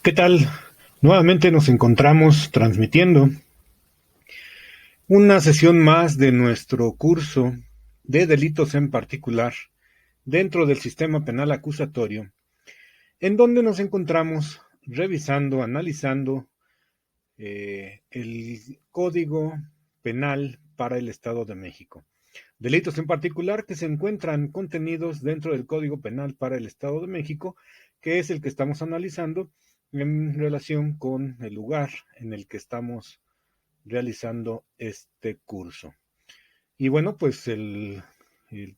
¿Qué tal? Nuevamente nos encontramos transmitiendo una sesión más de nuestro curso de delitos en particular dentro del sistema penal acusatorio, en donde nos encontramos revisando, analizando el Código Penal para el Estado de México. Delitos en particular que se encuentran contenidos dentro del Código Penal para el Estado de México, que es el que estamos analizando en relación con el lugar en el que estamos realizando este curso. Y bueno, pues el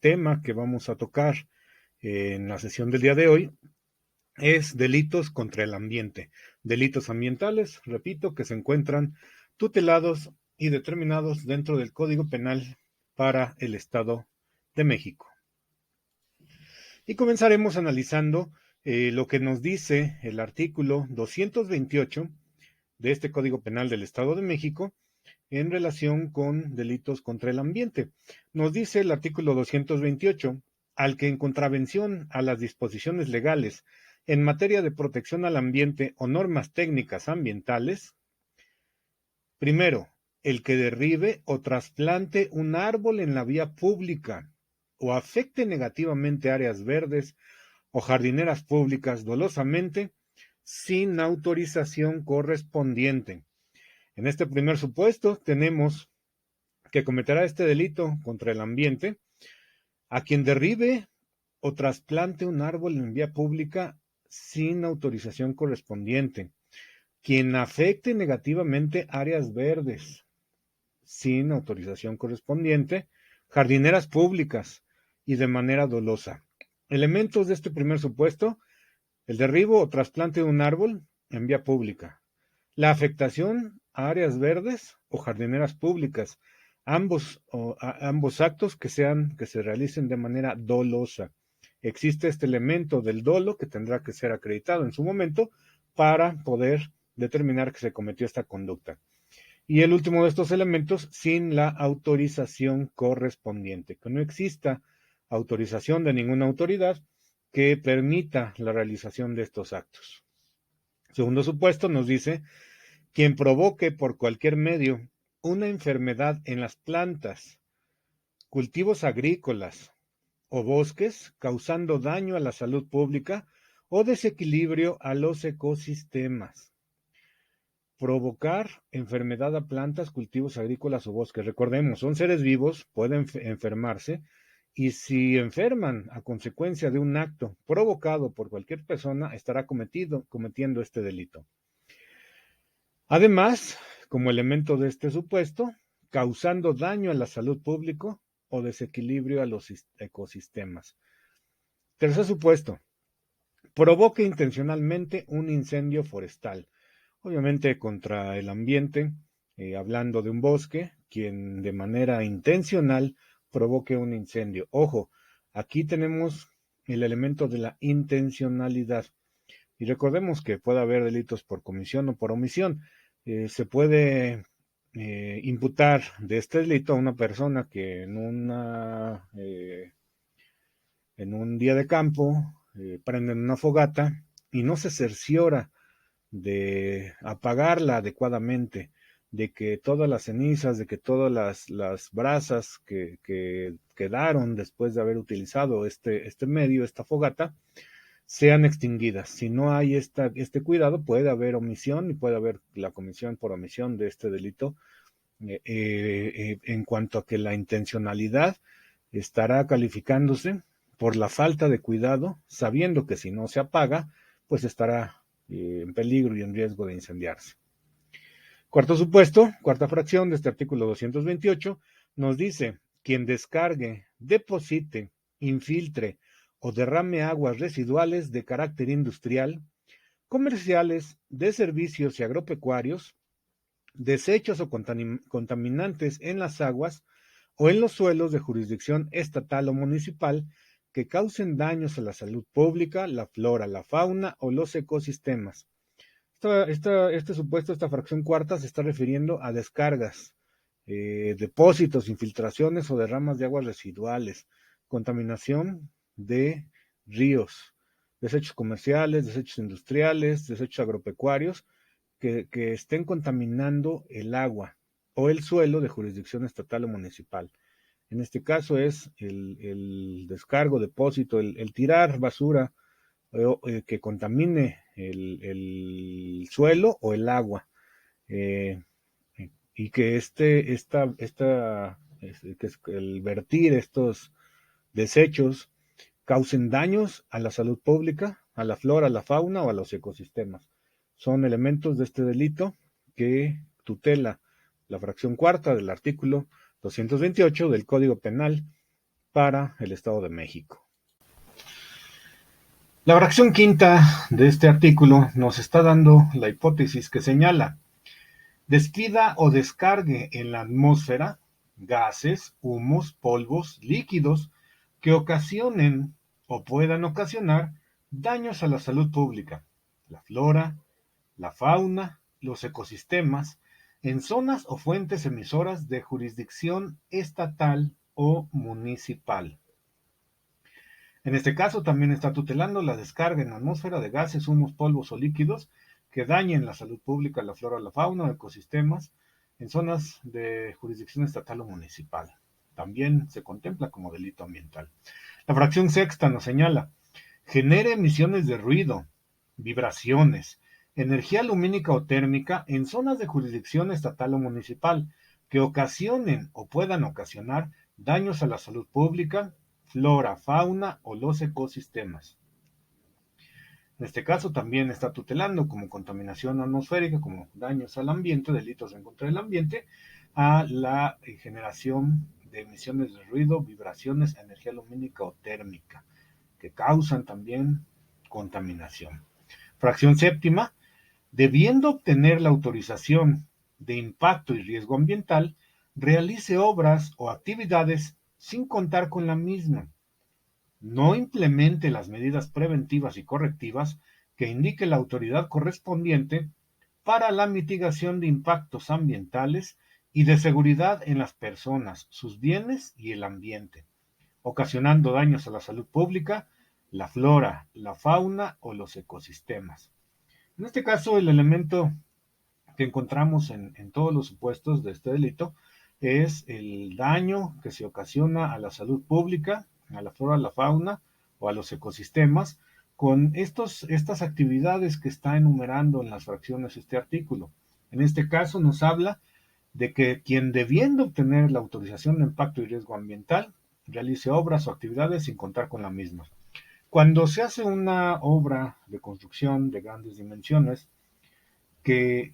tema que vamos a tocar en la sesión del día de hoy es delitos contra el ambiente, delitos ambientales, repito, que se encuentran tutelados y determinados dentro del Código Penal para el Estado de México. Y comenzaremos analizando lo que nos dice el artículo 228 de este Código Penal del Estado de México en relación con delitos contra el ambiente. Nos dice el artículo 228, al que en contravención a las disposiciones legales en materia de protección al ambiente o normas técnicas ambientales, primero, el que derribe o trasplante un árbol en la vía pública o afecte negativamente áreas verdes o jardineras públicas dolosamente sin autorización correspondiente. En este primer supuesto tenemos que cometerá este delito contra el ambiente a quien derribe o trasplante un árbol en vía pública sin autorización correspondiente, quien afecte negativamente áreas verdes sin autorización correspondiente, jardineras públicas y de manera dolosa. Elementos de este primer supuesto: el derribo o trasplante de un árbol en vía pública, la afectación a áreas verdes o jardineras públicas, ambos actos que se realicen de manera dolosa. Existe este elemento del dolo que tendrá que ser acreditado en su momento para poder determinar que se cometió esta conducta. Y el último de estos elementos, sin la autorización correspondiente, que no exista autorización de ninguna autoridad que permita la realización de estos actos. Segundo supuesto nos dice: quien provoque por cualquier medio una enfermedad en las plantas, cultivos agrícolas o bosques, causando daño a la salud pública o desequilibrio a los ecosistemas. Provocar enfermedad a plantas, cultivos agrícolas o bosques. Recordemos, son seres vivos, pueden enfermarse, y si enferman a consecuencia de un acto provocado por cualquier persona, estará cometiendo este delito. Además, como elemento de este supuesto, causando daño a la salud pública o desequilibrio a los ecosistemas. Tercer supuesto: provoque intencionalmente un incendio forestal, obviamente contra el ambiente, hablando de un bosque, quien de manera intencional provoque un incendio. Ojo, aquí tenemos el elemento de la intencionalidad. Y recordemos que puede haber delitos por comisión o por omisión. Se puede imputar de este delito a una persona que en un día de campo prenden una fogata y no se cerciora de apagarla adecuadamente, de que todas las cenizas, de que todas las brasas que quedaron después de haber utilizado este medio, esta fogata, sean extinguidas. Si no hay este cuidado, puede haber omisión y puede haber la comisión por omisión de este delito, en cuanto a que la intencionalidad estará calificándose por la falta de cuidado, sabiendo que si no se apaga, pues estará en peligro y en riesgo de incendiarse. Cuarto supuesto, cuarta fracción de este artículo 228, nos dice: quien descargue, deposite, infiltre o derrame aguas residuales de carácter industrial, comerciales, de servicios y agropecuarios, desechos o contaminantes en las aguas o en los suelos de jurisdicción estatal o municipal que causen daños a la salud pública, la flora, la fauna o los ecosistemas. Este supuesto, esta fracción cuarta, se está refiriendo a descargas, depósitos, infiltraciones o derramas de aguas residuales, contaminación de ríos, desechos comerciales, desechos industriales, desechos agropecuarios, que estén contaminando el agua o el suelo de jurisdicción estatal o municipal. En este caso es el descargo, depósito, el tirar basura que contamine suelo o el agua. eh, y que que el vertir estos desechos causen daños a la salud pública, a la flora, a la fauna o a los ecosistemas. Son elementos de este delito que tutela la fracción cuarta del artículo 228 del Código Penal para el Estado de México. La fracción quinta de este artículo nos está dando la hipótesis que señala: despida o descargue en la atmósfera gases, humos, polvos, líquidos que ocasionen o puedan ocasionar daños a la salud pública, la flora, la fauna, los ecosistemas, en zonas o fuentes emisoras de jurisdicción estatal o municipal. En este caso también está tutelando la descarga en la atmósfera de gases, humos, polvos o líquidos que dañen la salud pública, la flora, la fauna o ecosistemas en zonas de jurisdicción estatal o municipal. También se contempla como delito ambiental. La fracción sexta nos señala: genere emisiones de ruido, vibraciones, energía lumínica o térmica en zonas de jurisdicción estatal o municipal que ocasionen o puedan ocasionar daños a la salud pública, flora, fauna o los ecosistemas. En este caso también está tutelando como contaminación atmosférica, como daños al ambiente, delitos en contra del ambiente, a la generación de emisiones de ruido, vibraciones, energía lumínica o térmica, que causan también contaminación. Fracción séptima: debiendo obtener la autorización de impacto y riesgo ambiental, realice obras o actividades sin contar con la misma. No implemente las medidas preventivas y correctivas que indique la autoridad correspondiente para la mitigación de impactos ambientales y de seguridad en las personas, sus bienes y el ambiente, ocasionando daños a la salud pública, la flora, la fauna o los ecosistemas. En este caso, el elemento que encontramos en todos los supuestos de este delito es el daño que se ocasiona a la salud pública, a la flora, a la fauna o a los ecosistemas con estas actividades que está enumerando en las fracciones este artículo. En este caso nos habla de que quien, debiendo obtener la autorización de impacto y riesgo ambiental, realice obras o actividades sin contar con la misma. Cuando se hace una obra de construcción de grandes dimensiones, que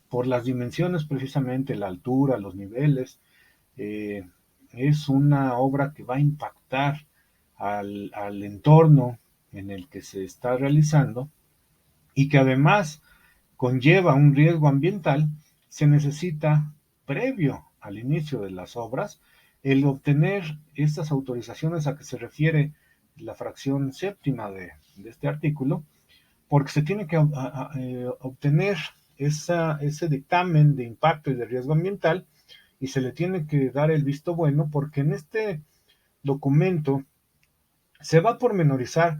por las dimensiones, precisamente la altura, los niveles, eh, es una obra que va a impactar al entorno en el que se está realizando y que además conlleva un riesgo ambiental. Se necesita, previo al inicio de las obras, el obtener estas autorizaciones a que se refiere la fracción séptima de este artículo, porque se tiene que obtener ese dictamen de impacto y de riesgo ambiental y se le tiene que dar el visto bueno, porque en este documento se va a pormenorizar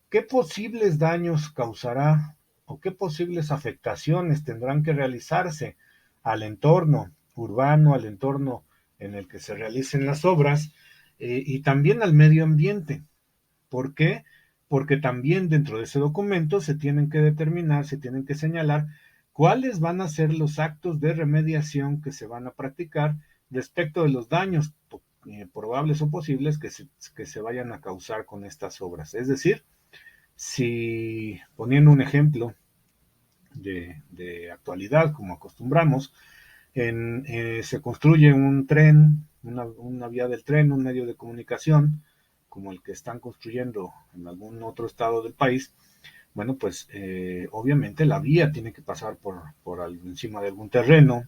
qué posibles daños causará o qué posibles afectaciones tendrán que realizarse al entorno urbano, al entorno en el que se realicen las obras, y también al medio ambiente. ¿Por qué? Porque también dentro de ese documento se tienen que determinar, se tienen que señalar cuáles van a ser los actos de remediación que se van a practicar respecto de los daños probables o posibles que se vayan a causar con estas obras. Es decir, si, poniendo un ejemplo de actualidad, como acostumbramos, se construye un tren, una vía del tren, un medio de comunicación, como el que están construyendo en algún otro estado del país. Bueno, pues obviamente la vía tiene que pasar por encima de algún terreno.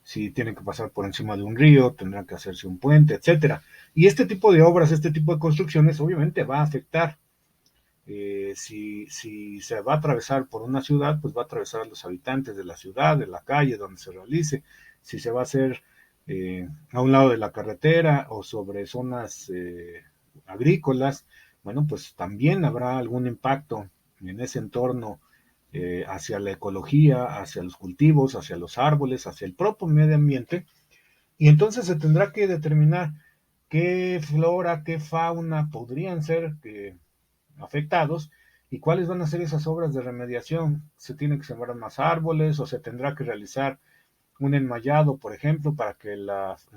Si tiene que pasar por encima de un río, tendrá que hacerse un puente, etcétera. Y este tipo de obras, este tipo de construcciones, obviamente va a afectar. Si se va a atravesar por una ciudad, pues va a atravesar a los habitantes de la ciudad, de la calle donde se realice. Si se va a hacer a un lado de la carretera o sobre zonas agrícolas, bueno, pues también habrá algún impacto en ese entorno hacia la ecología, hacia los cultivos, hacia los árboles, hacia el propio medio ambiente, y entonces se tendrá que determinar qué flora, qué fauna podrían ser afectados y cuáles van a ser esas obras de remediación. ¿Se tiene que sembrar más árboles o se tendrá que realizar un enmallado, por ejemplo, para que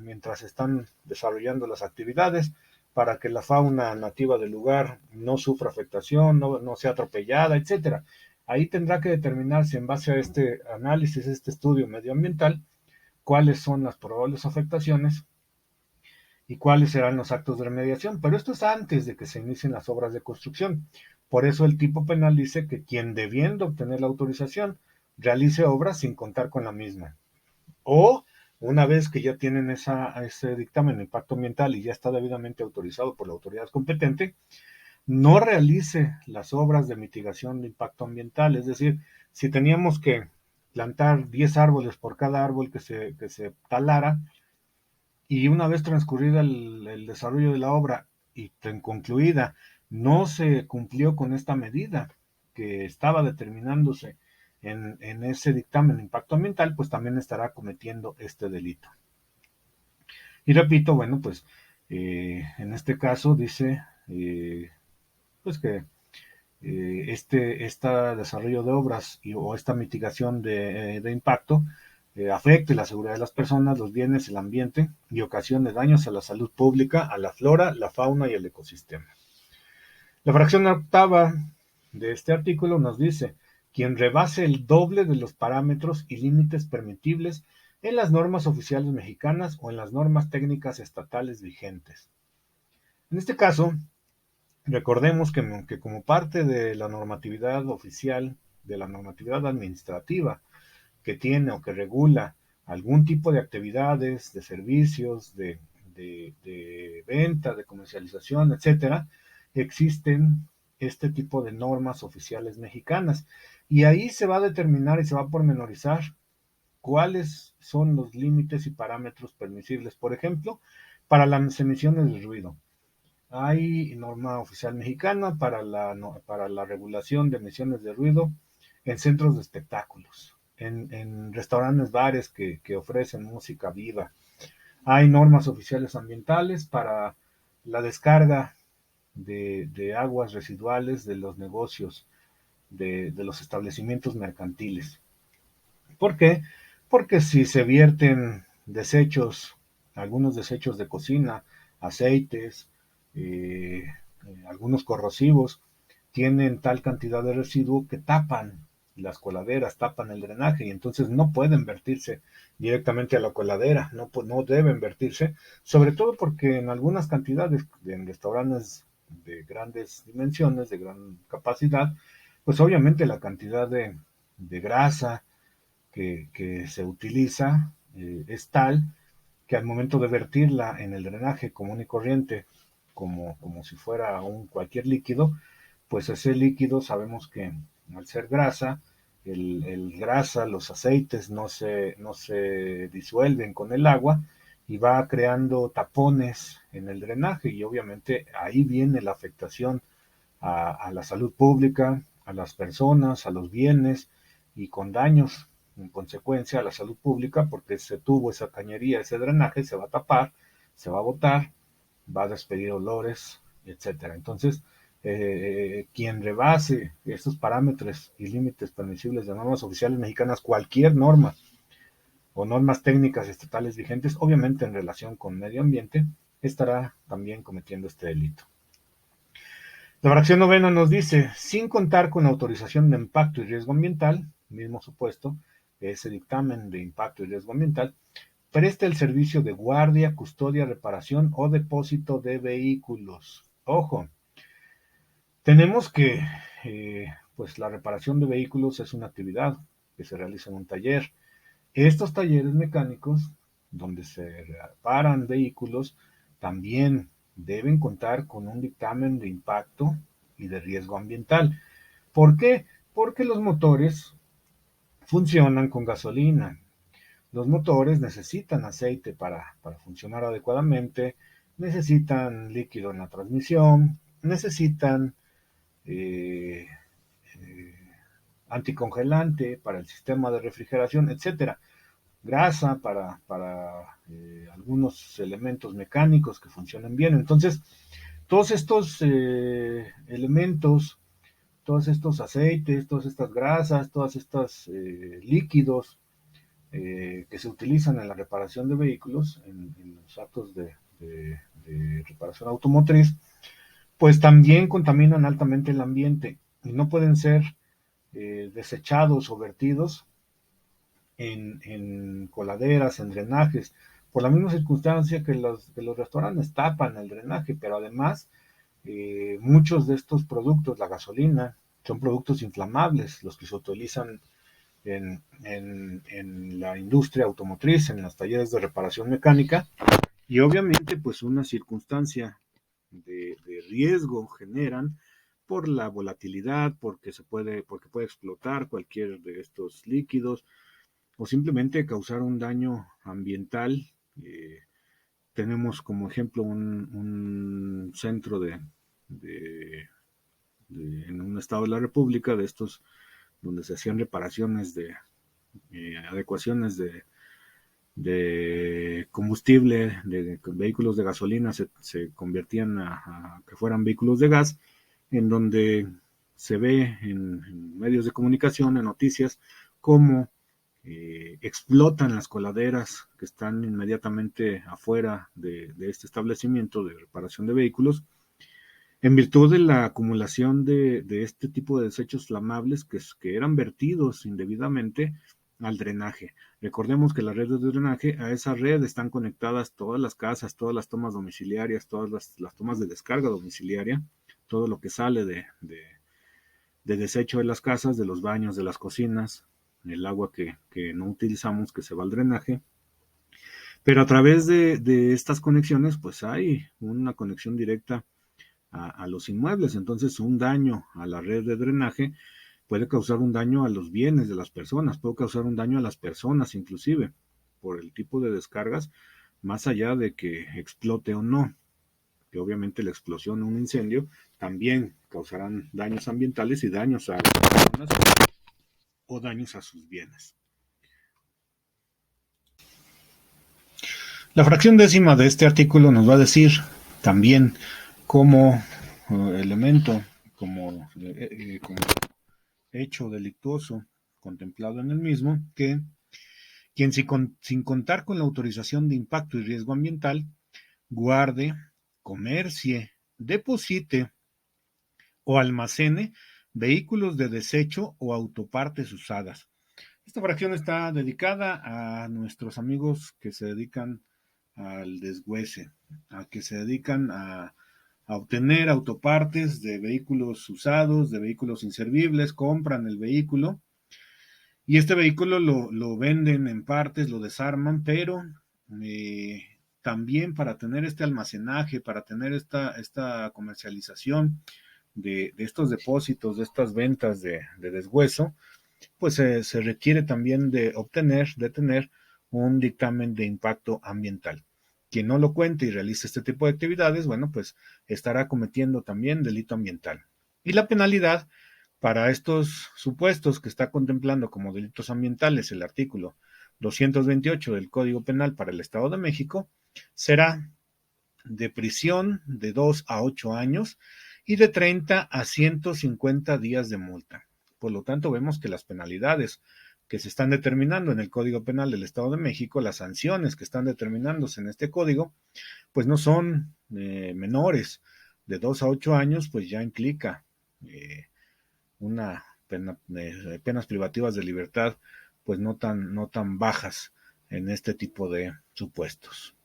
mientras están desarrollando las actividades, para que la fauna nativa del lugar no sufra afectación, no sea atropellada, etcétera? Ahí tendrá que determinarse en base a este análisis, este estudio medioambiental, cuáles son las probables afectaciones y cuáles serán los actos de remediación. Pero esto es antes de que se inicien las obras de construcción. Por eso el tipo penal dice que quien debiendo obtener la autorización realice obras sin contar con la misma. O una vez que ya tienen ese dictamen de impacto ambiental y ya está debidamente autorizado por la autoridad competente, no realice las obras de mitigación de impacto ambiental. Es decir, si teníamos que plantar 10 árboles por cada árbol que se talara, y una vez transcurrida el desarrollo de la obra y concluida, no se cumplió con esta medida que estaba determinándose en ese dictamen de impacto ambiental, pues también estará cometiendo este delito. Y repito, bueno, pues en este caso dice pues que este desarrollo de obras o esta mitigación de impacto afecte la seguridad de las personas, los bienes, el ambiente y ocasione daños a la salud pública, a la flora, la fauna y el ecosistema. La fracción octava de este artículo nos dice: quien rebase el doble de los parámetros y límites permitibles en las normas oficiales mexicanas o en las normas técnicas estatales vigentes. En este caso, recordemos que como parte de la normatividad oficial, de la normatividad administrativa que tiene o que regula algún tipo de actividades, de servicios, de venta, de comercialización, etcétera, existen este tipo de normas oficiales mexicanas. Y ahí se va a determinar y se va a pormenorizar cuáles son los límites y parámetros permisibles. Por ejemplo, para las emisiones de ruido. Hay norma oficial mexicana para la regulación de emisiones de ruido en centros de espectáculos, en restaurantes, bares que ofrecen música viva. Hay normas oficiales ambientales para la descarga de aguas residuales de los negocios, de los establecimientos mercantiles. ¿Por qué? Porque si se vierten desechos, algunos desechos de cocina, aceites, eh, algunos corrosivos, tienen tal cantidad de residuo que tapan las coladeras, tapan el drenaje y entonces no pueden vertirse directamente a la coladera, no deben vertirse, sobre todo porque en algunas cantidades, en restaurantes de grandes dimensiones, de gran capacidad, pues obviamente la cantidad de grasa, que se utiliza es tal que al momento de vertirla en el drenaje común y corriente, como si fuera cualquier líquido, pues ese líquido sabemos que al ser grasa, el grasa, los aceites no se disuelven con el agua y va creando tapones en el drenaje y obviamente ahí viene la afectación a la salud pública, a las personas, a los bienes y con daños en consecuencia a la salud pública porque ese tubo, esa cañería, ese drenaje se va a tapar, se va a botar, va a despedir olores, etcétera. Entonces, quien rebase estos parámetros y límites permisibles de normas oficiales mexicanas, cualquier norma o normas técnicas estatales vigentes, obviamente en relación con medio ambiente, estará también cometiendo este delito. La fracción novena nos dice: sin contar con autorización de impacto y riesgo ambiental, mismo supuesto, ese dictamen de impacto y riesgo ambiental, presta el servicio de guardia, custodia, reparación o depósito de vehículos. Ojo, tenemos que, pues la reparación de vehículos es una actividad que se realiza en un taller. Estos talleres mecánicos, donde se reparan vehículos, también deben contar con un dictamen de impacto y de riesgo ambiental. ¿Por qué? Porque los motores funcionan con gasolina. Los motores necesitan aceite para funcionar adecuadamente, necesitan líquido en la transmisión, necesitan eh, anticongelante para el sistema de refrigeración, etcétera, grasa para algunos elementos mecánicos que funcionen bien. Entonces, todos estos elementos, todos estos aceites, todas estas grasas, todos estos líquidos que se utilizan en la reparación de vehículos, en los actos de reparación automotriz, pues también contaminan altamente el ambiente y no pueden ser desechados o vertidos en coladeras, en drenajes, por la misma circunstancia que los restaurantes tapan el drenaje, pero además muchos de estos productos, la gasolina, son productos inflamables, los que se utilizan en la industria automotriz, en los talleres de reparación mecánica, y obviamente pues una circunstancia de riesgo generan por la volatilidad, porque puede explotar cualquier de estos líquidos o simplemente causar un daño ambiental. Eh, Tenemos como ejemplo un centro de, en un estado de la República de estos donde se hacían reparaciones de adecuaciones de combustible, de vehículos de gasolina se convertían a que fueran vehículos de gas, en donde se ve en medios de comunicación, en noticias, cómo explotan las coladeras que están inmediatamente afuera de este establecimiento de reparación de vehículos, en virtud de la acumulación de este tipo de desechos flamables que eran vertidos indebidamente al drenaje. Recordemos que la red de drenaje, a esa red están conectadas todas las casas, todas las tomas domiciliarias, todas las tomas de descarga domiciliaria, todo lo que sale de desecho de las casas, de los baños, de las cocinas, el agua que no utilizamos, que se va al drenaje. Pero a través de estas conexiones, pues hay una conexión directa a los inmuebles. Entonces, un daño a la red de drenaje puede causar un daño a los bienes de las personas, puede causar un daño a las personas inclusive, por el tipo de descargas, más allá de que explote o no, que obviamente la explosión o un incendio también causarán daños ambientales y daños a las personas o daños a sus bienes. La fracción décima de este artículo nos va a decir también como elemento, como hecho delictuoso contemplado en el mismo, que quien sin contar con la autorización de impacto y riesgo ambiental, guarde, comercie, deposite o almacene vehículos de desecho o autopartes usadas. Esta fracción está dedicada a nuestros amigos que se dedican al deshuese, a que se dedican a obtener autopartes de vehículos usados, de vehículos inservibles, compran el vehículo y este vehículo lo venden en partes, lo desarman, pero también para tener este almacenaje, para tener esta comercialización de estos depósitos, de estas ventas de deshueso, pues se requiere también de tener un dictamen de impacto ambiental. Quien no lo cuente y realice este tipo de actividades, bueno, pues estará cometiendo también delito ambiental. Y la penalidad para estos supuestos que está contemplando como delitos ambientales el artículo 228 del Código Penal para el Estado de México será de prisión de 2 a 8 años y de 30 a 150 días de multa. Por lo tanto, vemos que las penalidades que se están determinando en el Código Penal del Estado de México, las sanciones que están determinándose en este código, pues no son menores. De 2 a 8 años, pues ya implica una pena, penas privativas de libertad, pues no tan bajas en este tipo de supuestos.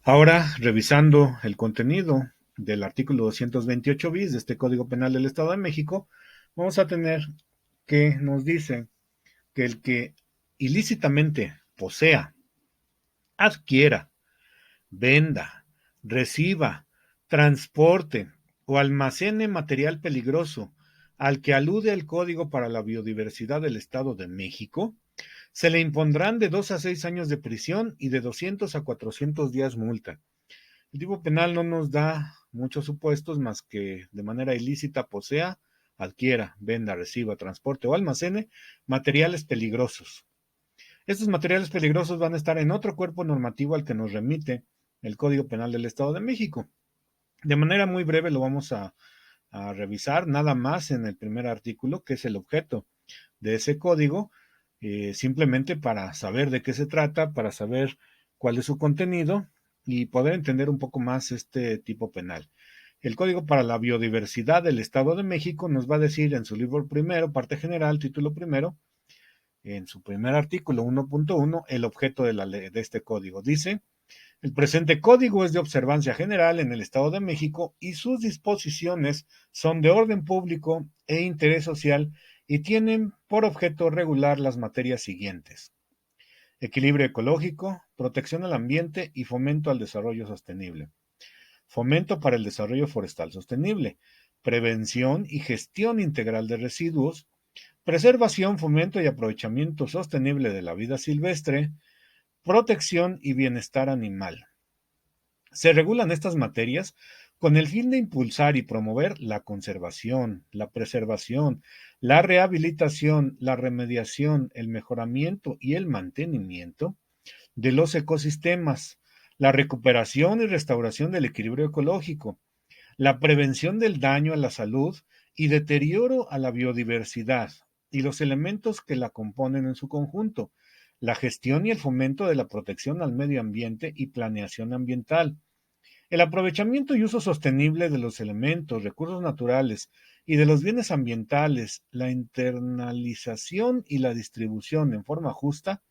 Ahora, revisando el contenido del artículo 228 bis de este Código Penal del Estado de México, vamos a tener que nos dice que el que ilícitamente posea, adquiera, venda, reciba, transporte o almacene material peligroso al que alude el Código para la Biodiversidad del Estado de México, se le impondrán de 2 a 6 años de prisión y de 200 a 400 días multa. El tipo penal no nos da muchos supuestos más que de manera ilícita posea, adquiera, venda, reciba, transporte o almacene materiales peligrosos. Estos materiales peligrosos van a estar en otro cuerpo normativo al que nos remite el Código Penal del Estado de México. De manera muy breve lo vamos a revisar, nada más en el primer artículo, que es el objeto de ese código, simplemente para saber de qué se trata, para saber cuál es su contenido y poder entender un poco más este tipo penal. El Código para la Biodiversidad del Estado de México nos va a decir en su libro primero, parte general, título primero, en su primer artículo 1.1, el objeto de este código. Dice: el presente código es de observancia general en el Estado de México y sus disposiciones son de orden público e interés social y tienen por objeto regular las materias siguientes: equilibrio ecológico, protección al ambiente y fomento al desarrollo sostenible, fomento para el desarrollo forestal sostenible, prevención y gestión integral de residuos, preservación, fomento y aprovechamiento sostenible de la vida silvestre, protección y bienestar animal. Se regulan estas materias con el fin de impulsar y promover la conservación, la preservación, la rehabilitación, la remediación, el mejoramiento y el mantenimiento de los ecosistemas, la recuperación y restauración del equilibrio ecológico, la prevención del daño a la salud y deterioro a la biodiversidad y los elementos que la componen en su conjunto, la gestión y el fomento de la protección al medio ambiente y planeación ambiental, el aprovechamiento y uso sostenible de los elementos, recursos naturales y de los bienes ambientales, la internalización y la distribución en forma justa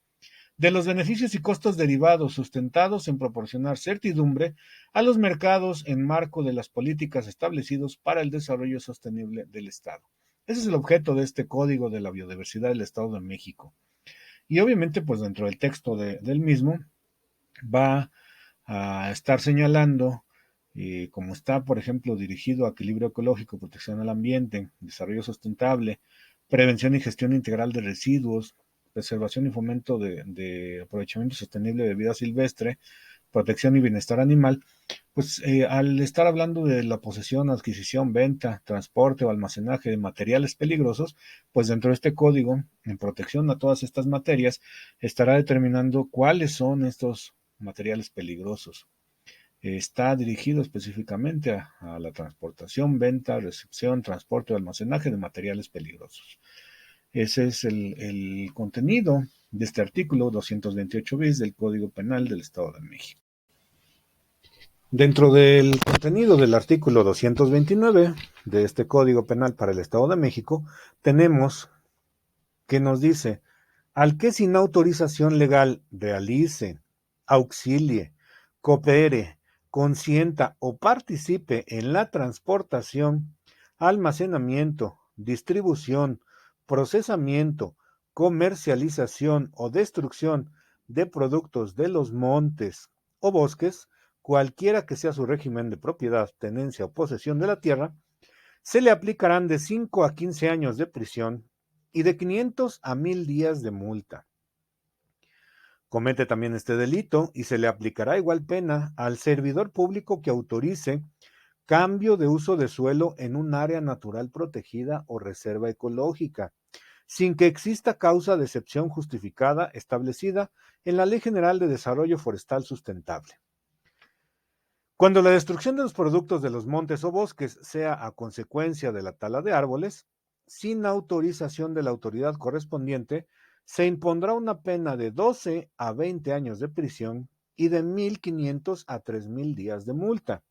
de los beneficios y costos derivados sustentados en proporcionar certidumbre a los mercados en marco de las políticas establecidos para el desarrollo sostenible del Estado. Ese es el objeto de este Código de la Biodiversidad del Estado de México. Y obviamente, pues dentro del texto del mismo va a estar señalando, como está, por ejemplo, dirigido a equilibrio ecológico, protección al ambiente, desarrollo sustentable, prevención y gestión integral de residuos, preservación y fomento de aprovechamiento sostenible de vida silvestre, protección y bienestar animal, pues al estar hablando de la posesión, adquisición, venta, transporte o almacenaje de materiales peligrosos, pues dentro de este código, en protección a todas estas materias, estará determinando cuáles son estos materiales peligrosos. Está dirigido específicamente a la transportación, venta, recepción, transporte o almacenaje de materiales peligrosos. Ese es el contenido de este artículo 228 bis del Código Penal del Estado de México. Dentro del contenido del artículo 229 de este Código Penal para el Estado de México, tenemos que nos dice: al que sin autorización legal realice, auxilie, coopere, consienta o participe en la transportación, almacenamiento, distribución, procesamiento, comercialización o destrucción de productos de los montes o bosques, cualquiera que sea su régimen de propiedad, tenencia o posesión de la tierra, se le aplicarán de 5 a 15 años de prisión y de 500 a 1000 días de multa. Comete también este delito y se le aplicará igual pena al servidor público que autorice cambio de uso de suelo en un área natural protegida o reserva ecológica, sin que exista causa de excepción justificada establecida en la Ley General de Desarrollo Forestal Sustentable. Cuando la destrucción de los productos de los montes o bosques sea a consecuencia de la tala de árboles, sin autorización de la autoridad correspondiente, se impondrá una pena de 12 a 20 años de prisión y de 1,500 a 3,000 días de multa.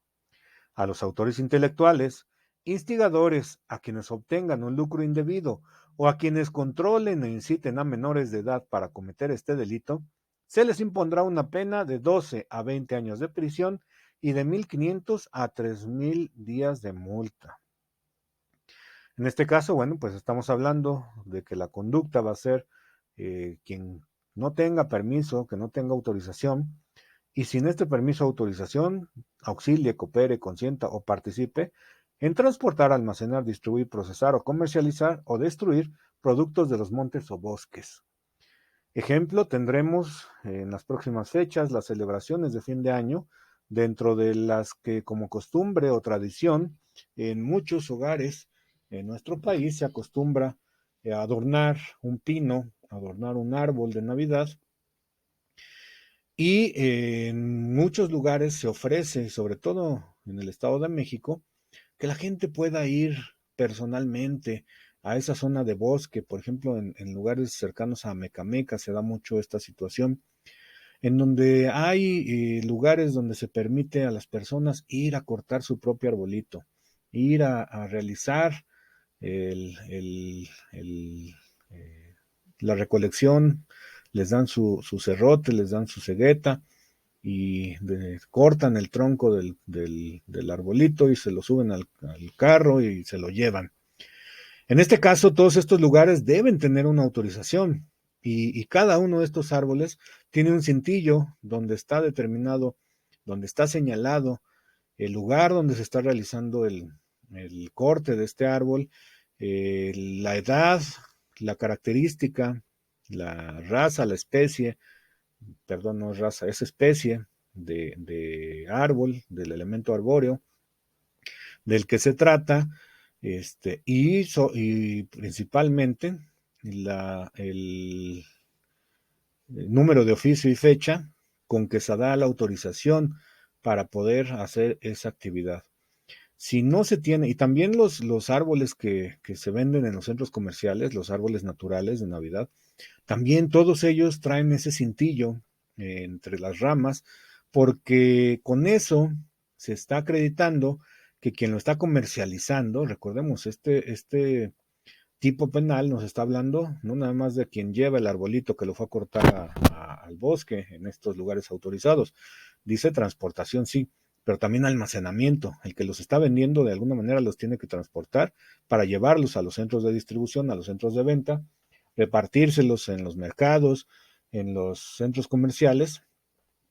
A los autores intelectuales, instigadores, a quienes obtengan un lucro indebido o a quienes controlen e inciten a menores de edad para cometer este delito, se les impondrá una pena de 12 a 20 años de prisión y de 1,500 a 3,000 días de multa. En este caso, bueno, pues estamos hablando de que la conducta va a ser quien no tenga permiso, que no tenga autorización, y sin este permiso o autorización, auxilie, coopere, consienta o participe en transportar, almacenar, distribuir, procesar o comercializar o destruir productos de los montes o bosques. Ejemplo, tendremos en las próximas fechas las celebraciones de fin de año dentro de las que como costumbre o tradición en muchos hogares en nuestro país se acostumbra a adornar un pino, adornar un árbol de Navidad y en muchos lugares se ofrece, sobre todo en el Estado de México, que la gente pueda ir personalmente a esa zona de bosque, por ejemplo, en lugares cercanos a Mecameca se da mucho esta situación, en donde hay lugares donde se permite a las personas ir a cortar su propio arbolito, ir a realizar el, la recolección, les dan su cerrote, les dan su cegueta y cortan el tronco del arbolito y se lo suben al carro y se lo llevan. En este caso, todos estos lugares deben tener una autorización y cada uno de estos árboles tiene un cintillo donde está determinado, donde está señalado el lugar donde se está realizando el corte de este árbol, la edad, la característica, la raza, la especie, perdón, no es raza, es especie de árbol, del elemento arbóreo del que se trata, y principalmente el número de oficio y fecha con que se da la autorización para poder hacer esa actividad. Si no se tiene, y también los árboles que se venden en los centros comerciales, los árboles naturales de Navidad, también todos ellos traen ese cintillo entre las ramas, porque con eso se está acreditando que quien lo está comercializando, recordemos, este tipo penal nos está hablando no nada más de quien lleva el arbolito que lo fue a cortar al bosque en estos lugares autorizados. Dice transportación, sí, pero también almacenamiento. El que los está vendiendo de alguna manera los tiene que transportar para llevarlos a los centros de distribución, a los centros de venta, repartírselos en los mercados, en los centros comerciales,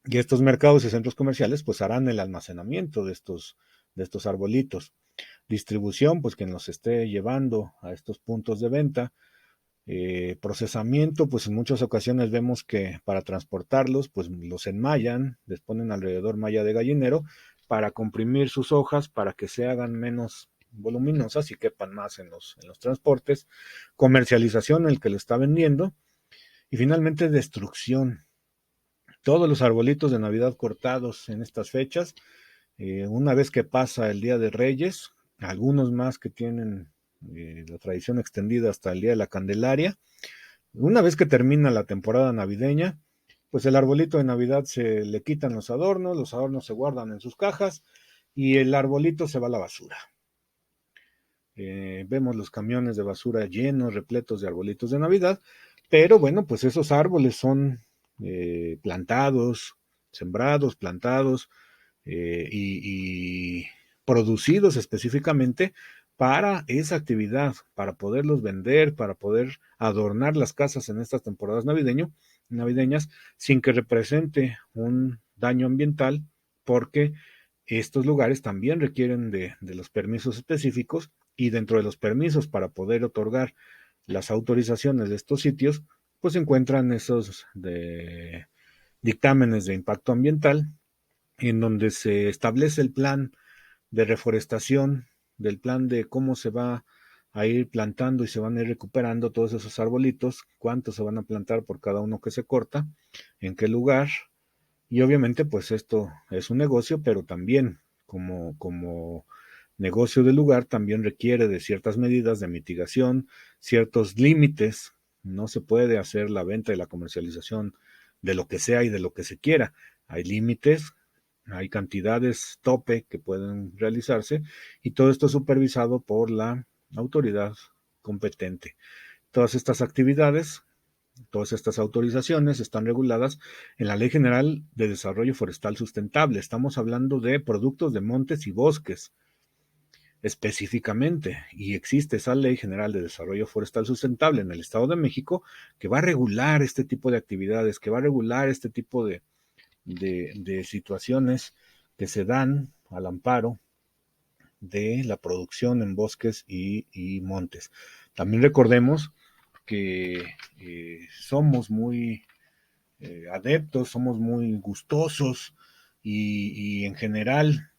y estos mercados y centros comerciales pues harán el almacenamiento de estos arbolitos. Distribución, pues quien los esté llevando a estos puntos de venta. Procesamiento, pues en muchas ocasiones vemos que para transportarlos, pues los enmallan, les ponen alrededor malla de gallinero para comprimir sus hojas, para que se hagan menos voluminosas y quepan más en los transportes. Comercialización, el que lo está vendiendo. Y finalmente destrucción. Todos los arbolitos de Navidad cortados en estas fechas, una vez que pasa el Día de Reyes, algunos más que tienen la tradición extendida hasta el Día de la Candelaria, una vez que termina la temporada navideña, pues el arbolito de Navidad se le quitan los adornos se guardan en sus cajas y el arbolito se va a la basura. Vemos los camiones de basura llenos, repletos de arbolitos de Navidad, pero bueno, pues esos árboles son plantados, sembrados, plantados y producidos específicamente para esa actividad, para poderlos vender, para poder adornar las casas en estas temporadas navideñas, sin que represente un daño ambiental, porque estos lugares también requieren de los permisos específicos y dentro de los permisos para poder otorgar las autorizaciones de estos sitios, pues se encuentran esos dictámenes de impacto ambiental en donde se establece el plan de reforestación, del plan de cómo se va a ir plantando y se van a ir recuperando todos esos arbolitos, cuántos se van a plantar por cada uno que se corta, en qué lugar, y obviamente pues esto es un negocio, pero también como negocio de lugar también requiere de ciertas medidas de mitigación, ciertos límites. No se puede hacer la venta y la comercialización de lo que sea y de lo que se quiera. Hay límites, hay cantidades tope que pueden realizarse y todo esto es supervisado por la autoridad competente. Todas estas actividades, todas estas autorizaciones están reguladas en la Ley General de Desarrollo Forestal Sustentable. Estamos hablando de productos de montes y bosques específicamente, y existe esa Ley General de Desarrollo Forestal Sustentable en el Estado de México que va a regular este tipo de actividades, que va a regular este tipo de situaciones que se dan al amparo de la producción en bosques y montes. También recordemos que somos muy adeptos, somos muy gustosos y en general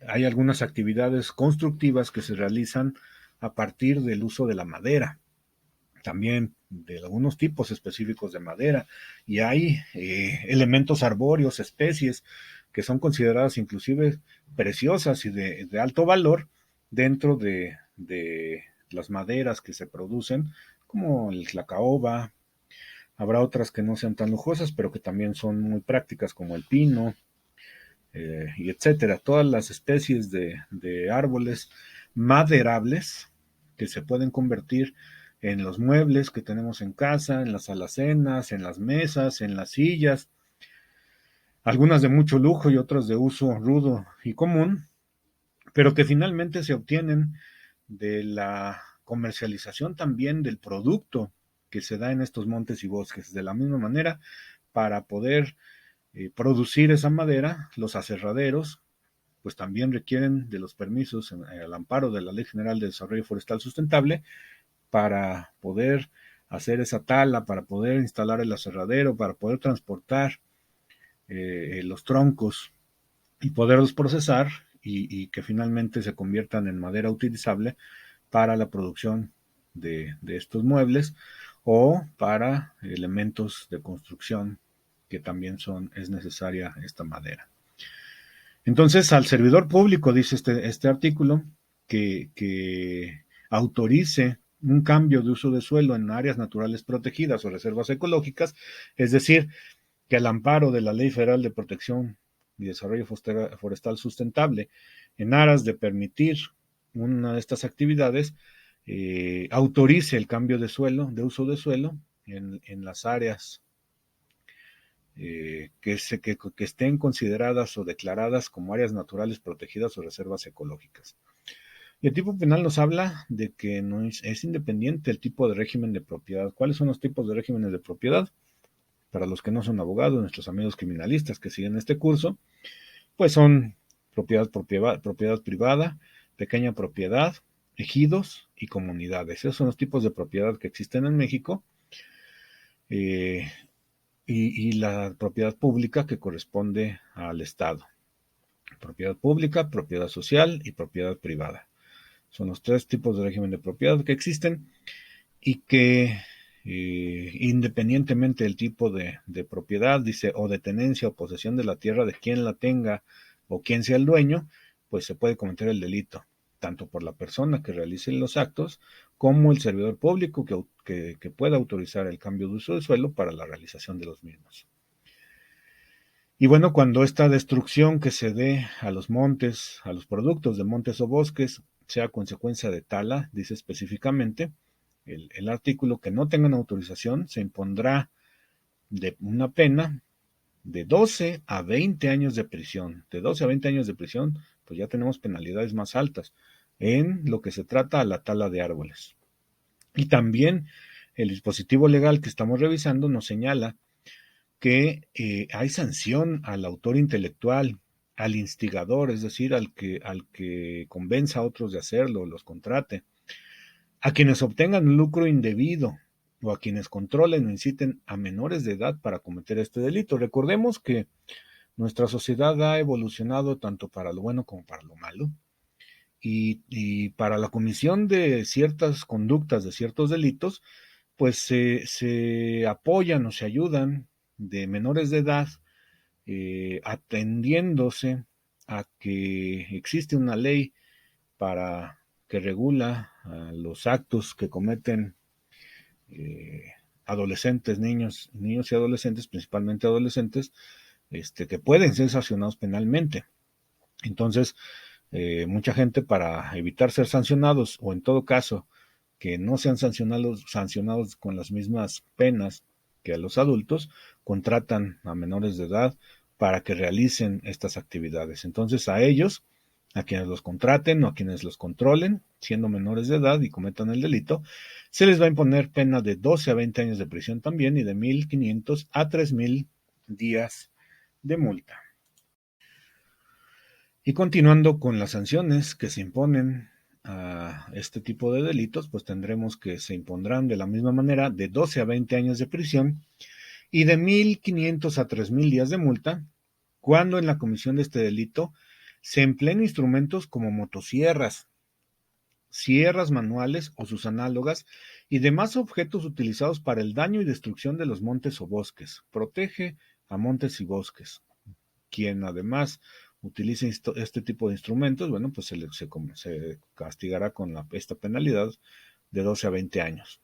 hay algunas actividades constructivas que se realizan a partir del uso de la madera, también de algunos tipos específicos de madera, y hay elementos arbóreos, especies que son consideradas inclusive preciosas y de alto valor dentro de las maderas que se producen, como la caoba. Habrá otras que no sean tan lujosas, pero que también son muy prácticas, como el pino, y etcétera. Todas las especies de árboles maderables que se pueden convertir en los muebles que tenemos en casa, en las alacenas, en las mesas, en las sillas, algunas de mucho lujo y otras de uso rudo y común, pero que finalmente se obtienen de la comercialización también del producto que se da en estos montes y bosques. De la misma manera, para poder producir esa madera, los aserraderos pues también requieren de los permisos al amparo de la Ley General de Desarrollo Forestal Sustentable para poder hacer esa tala, para poder instalar el aserradero, para poder transportar los troncos y poderlos procesar y que finalmente se conviertan en madera utilizable para la producción de estos muebles o para elementos de construcción que también es necesaria esta madera. Entonces, al servidor público, dice este artículo, que autorice un cambio de uso de suelo en áreas naturales protegidas o reservas ecológicas, es decir, que al amparo de la Ley Federal de Protección y Desarrollo Forestal Sustentable, en aras de permitir una de estas actividades, autorice el cambio de suelo, de uso de suelo, en las áreas que estén consideradas o declaradas como áreas naturales protegidas o reservas ecológicas. Y el tipo penal nos habla de que no es independiente el tipo de régimen de propiedad. ¿Cuáles son los tipos de regímenes de propiedad? Para los que no son abogados, nuestros amigos criminalistas que siguen este curso, pues son propiedad privada, pequeña propiedad, ejidos y comunidades. Esos son los tipos de propiedad que existen en México. Y la propiedad pública que corresponde al Estado. Propiedad pública, propiedad social y propiedad privada. Son los tres tipos de régimen de propiedad que existen y que independientemente del tipo de propiedad, dice, o de tenencia o posesión de la tierra de quien la tenga o quien sea el dueño, pues se puede cometer el delito, tanto por la persona que realice los actos como el servidor público que pueda autorizar el cambio de uso de suelo para la realización de los mismos. Y bueno, cuando esta destrucción que se dé a los montes, a los productos de montes o bosques, sea consecuencia de tala, dice específicamente el artículo, que no tengan autorización, se impondrá de una pena de 12 a 20 años de prisión. De 12 a 20 años de prisión, pues ya tenemos penalidades más altas en lo que se trata a la tala de árboles. Y también el dispositivo legal que estamos revisando nos señala que hay sanción al autor intelectual, al instigador, es decir, al que convenza a otros de hacerlo, los contrate, a quienes obtengan lucro indebido o a quienes controlen o inciten a menores de edad para cometer este delito. Recordemos que nuestra sociedad ha evolucionado tanto para lo bueno como para lo malo, y para la comisión de ciertas conductas, de ciertos delitos, pues se apoyan o se ayudan de menores de edad, atendiéndose a que existe una ley para que regula los actos que cometen adolescentes, niños y adolescentes, principalmente adolescentes, que pueden ser sancionados penalmente. Entonces, mucha gente, para evitar ser sancionados, o en todo caso que no sean sancionados con las mismas penas que a los adultos, contratan a menores de edad para que realicen estas actividades. Entonces, a ellos, a quienes los contraten o a quienes los controlen, siendo menores de edad y cometan el delito, se les va a imponer pena de 12 a 20 años de prisión también, y de 1,500 a 3,000 días de multa. Y continuando con las sanciones que se imponen a este tipo de delitos, pues tendremos que se impondrán de la misma manera de 12 a 20 años de prisión y de 1,500 a 3,000 días de multa cuando en la comisión de este delito se empleen instrumentos como motosierras, sierras manuales o sus análogas y demás objetos utilizados para el daño y destrucción de los montes o bosques. Protege a montes y bosques. Quien además utilice este tipo de instrumentos, bueno, pues se castigará con esta penalidad de 12 a 20 años.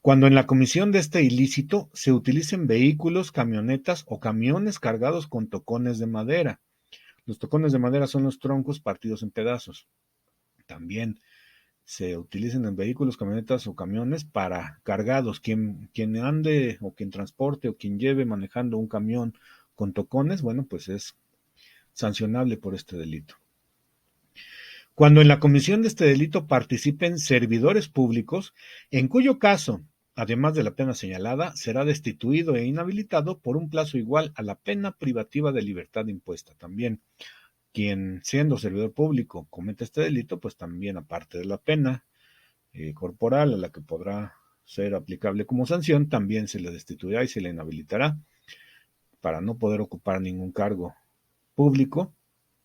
Cuando en la comisión de este ilícito se utilicen vehículos, camionetas o camiones cargados con tocones de madera. Los tocones de madera son los troncos partidos en pedazos. También se utilicen en vehículos, camionetas o camiones para cargados. Quien ande o quien transporte o quien lleve manejando un camión con tocones, bueno, pues es sancionable por este delito. Cuando en la comisión de este delito participen servidores públicos, en cuyo caso, además de la pena señalada, será destituido e inhabilitado por un plazo igual a la pena privativa de libertad impuesta. También, quien siendo servidor público comete este delito, pues también aparte de la pena corporal a la que podrá ser aplicable como sanción, también se le destituirá y se le inhabilitará para no poder ocupar ningún cargo público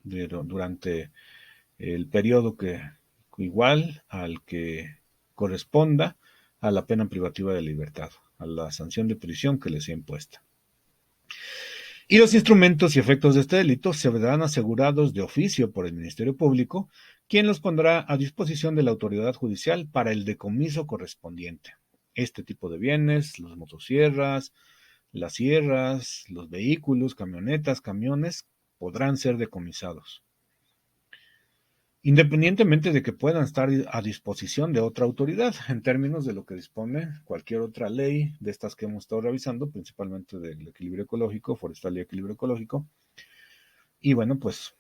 durante el periodo que igual al que corresponda a la pena privativa de libertad, a la sanción de prisión que le sea impuesta. Y los instrumentos y efectos de este delito se verán asegurados de oficio por el Ministerio Público, quien los pondrá a disposición de la autoridad judicial para el decomiso correspondiente. Este tipo de bienes, las motosierras, las sierras, los vehículos, camionetas, camiones, podrán ser decomisados, independientemente de que puedan estar a disposición de otra autoridad, en términos de lo que dispone cualquier otra ley de estas que hemos estado revisando, principalmente del equilibrio ecológico, forestal y equilibrio ecológico. Y bueno, pues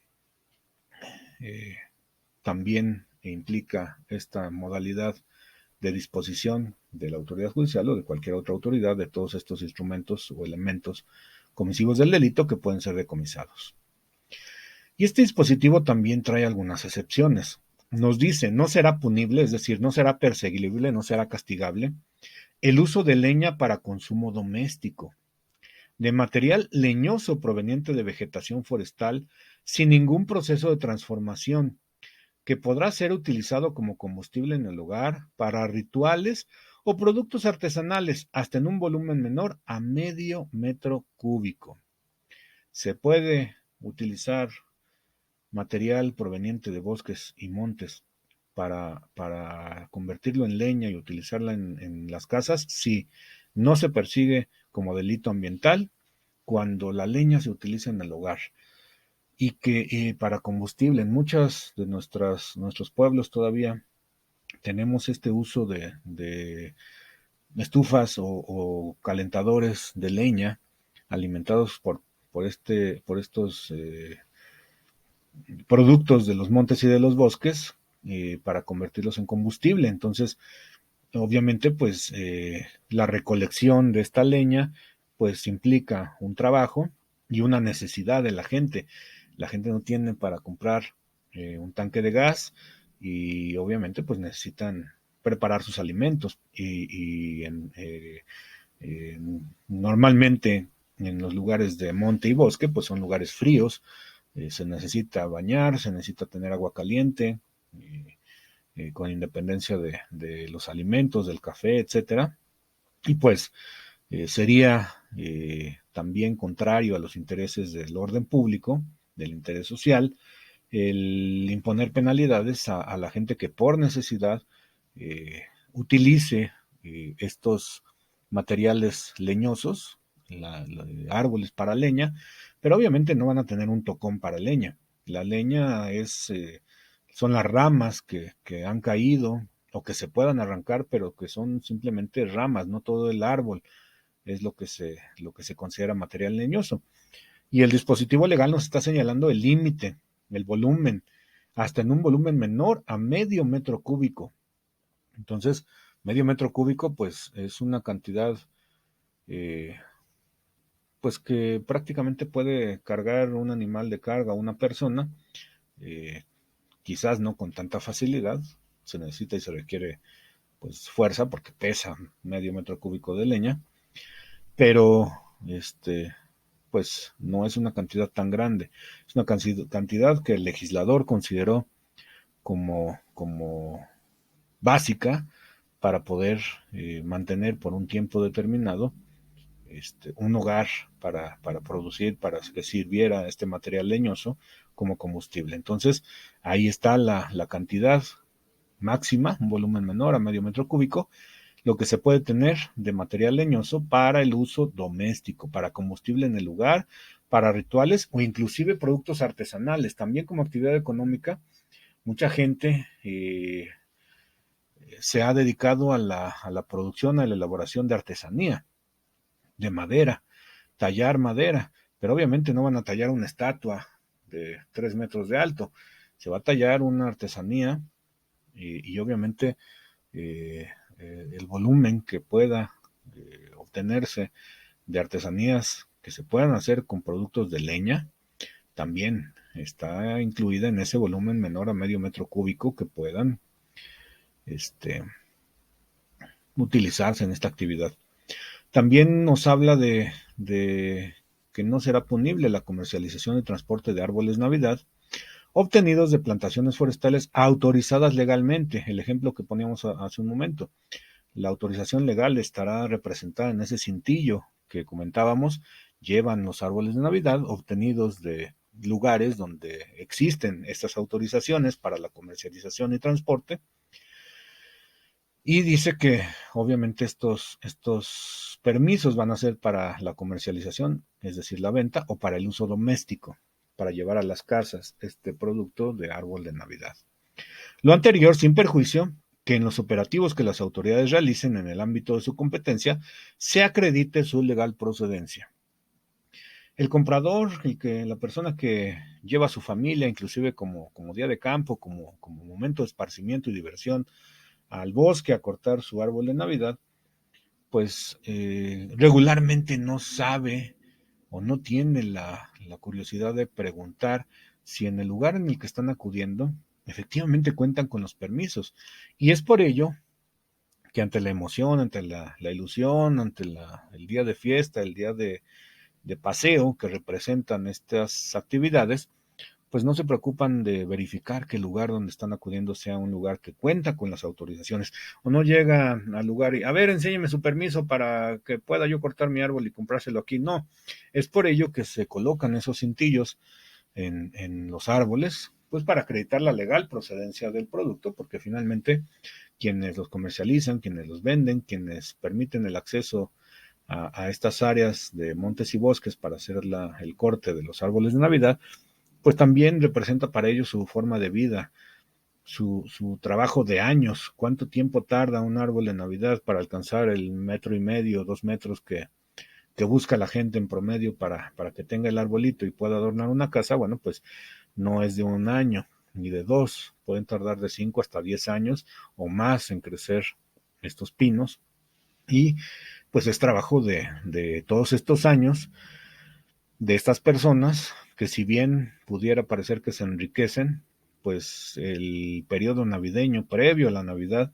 también implica esta modalidad de disposición de la autoridad judicial o de cualquier otra autoridad de todos estos instrumentos o elementos comisivos del delito que pueden ser decomisados. Y este dispositivo también trae algunas excepciones. Nos dice, no será punible, es decir, no será perseguible, no será castigable, el uso de leña para consumo doméstico, de material leñoso proveniente de vegetación forestal sin ningún proceso de transformación, que podrá ser utilizado como combustible en el hogar, para rituales o productos artesanales, hasta en un volumen menor a medio metro cúbico. Se puede utilizar material proveniente de bosques y montes para convertirlo en leña y utilizarla en las casas, sí, no se persigue como delito ambiental cuando la leña se utiliza en el hogar y que para combustible en muchos de nuestros pueblos todavía tenemos este uso de estufas o calentadores de leña alimentados por estos productos de los montes y de los bosques para convertirlos en combustible. Entonces, obviamente, pues la recolección de esta leña, pues implica un trabajo y una necesidad de la gente. La gente no tiene para comprar un tanque de gas y obviamente pues necesitan preparar sus alimentos normalmente en los lugares de monte y bosque pues son lugares fríos, se necesita bañar, se necesita tener agua caliente, con independencia de los alimentos, del café, etcétera. Y pues sería también contrario a los intereses del orden público, del interés social, el imponer penalidades a la gente que por necesidad utilice estos materiales leñosos, árboles para leña, pero obviamente no van a tener un tocón para leña. La leña son las ramas que han caído o que se puedan arrancar, pero que son simplemente ramas, no todo el árbol es lo que se considera material leñoso. Y el dispositivo legal nos está señalando el límite, el volumen, hasta en un volumen menor a medio metro cúbico. Entonces, medio metro cúbico, pues es una cantidad, pues que prácticamente puede cargar un animal de carga, una persona, eh, quizás no con tanta facilidad, se necesita y se requiere pues fuerza porque pesa medio metro cúbico de leña, pero pues no es una cantidad tan grande. Es una cantidad que el legislador consideró como básica para poder mantener por un tiempo determinado un hogar para producir, para que sirviera este material leñoso como combustible. Entonces, ahí está la cantidad máxima, un volumen menor a medio metro cúbico, lo que se puede tener de material leñoso para el uso doméstico, para combustible en el lugar, para rituales o inclusive productos artesanales. También como actividad económica, mucha gente se ha dedicado a la producción, a la elaboración de artesanía, de madera, tallar madera, pero obviamente no van a tallar una estatua de 3 metros de alto, se va a tallar una artesanía y obviamente el volumen que pueda obtenerse de artesanías que se puedan hacer con productos de leña también está incluida en ese volumen menor a medio metro cúbico que puedan este, utilizarse en esta actividad. También nos habla de que no será punible la comercialización y transporte de árboles Navidad obtenidos de plantaciones forestales autorizadas legalmente. El ejemplo que poníamos hace un momento. La autorización legal estará representada en ese cintillo que comentábamos. Llevan los árboles de Navidad obtenidos de lugares donde existen estas autorizaciones para la comercialización y transporte. Y dice que obviamente estos permisos van a ser para la comercialización, es decir, la venta, o para el uso doméstico, para llevar a las casas este producto de árbol de Navidad. Lo anterior, sin perjuicio que en los operativos que las autoridades realicen en el ámbito de su competencia se acredite su legal procedencia. El comprador, la persona que lleva a su familia, inclusive como día de campo, como momento de esparcimiento y diversión, al bosque a cortar su árbol de Navidad, pues regularmente no sabe o no tiene la curiosidad de preguntar si en el lugar en el que están acudiendo efectivamente cuentan con los permisos. Y es por ello que ante la emoción, ante la ilusión, ante el día de fiesta, el día de paseo que representan estas actividades, pues no se preocupan de verificar que el lugar donde están acudiendo sea un lugar que cuenta con las autorizaciones, o no llega al lugar y, a ver, enséñeme su permiso para que pueda yo cortar mi árbol y comprárselo aquí. No, es por ello que se colocan esos cintillos en los árboles, pues para acreditar la legal procedencia del producto, porque finalmente quienes los comercializan, quienes los venden, quienes permiten el acceso a estas áreas de montes y bosques para hacer el corte de los árboles de Navidad, pues también representa para ellos su forma de vida, su trabajo de años. ¿Cuánto tiempo tarda un árbol de Navidad para alcanzar el 1,5 metros, 2 metros que busca la gente en promedio para que tenga el arbolito y pueda adornar una casa? Bueno, pues no es de un año ni de dos, pueden tardar de 5 hasta 10 años o más en crecer estos pinos y pues es trabajo de todos estos años de estas personas que, si bien pudiera parecer que se enriquecen, pues el periodo navideño previo a la Navidad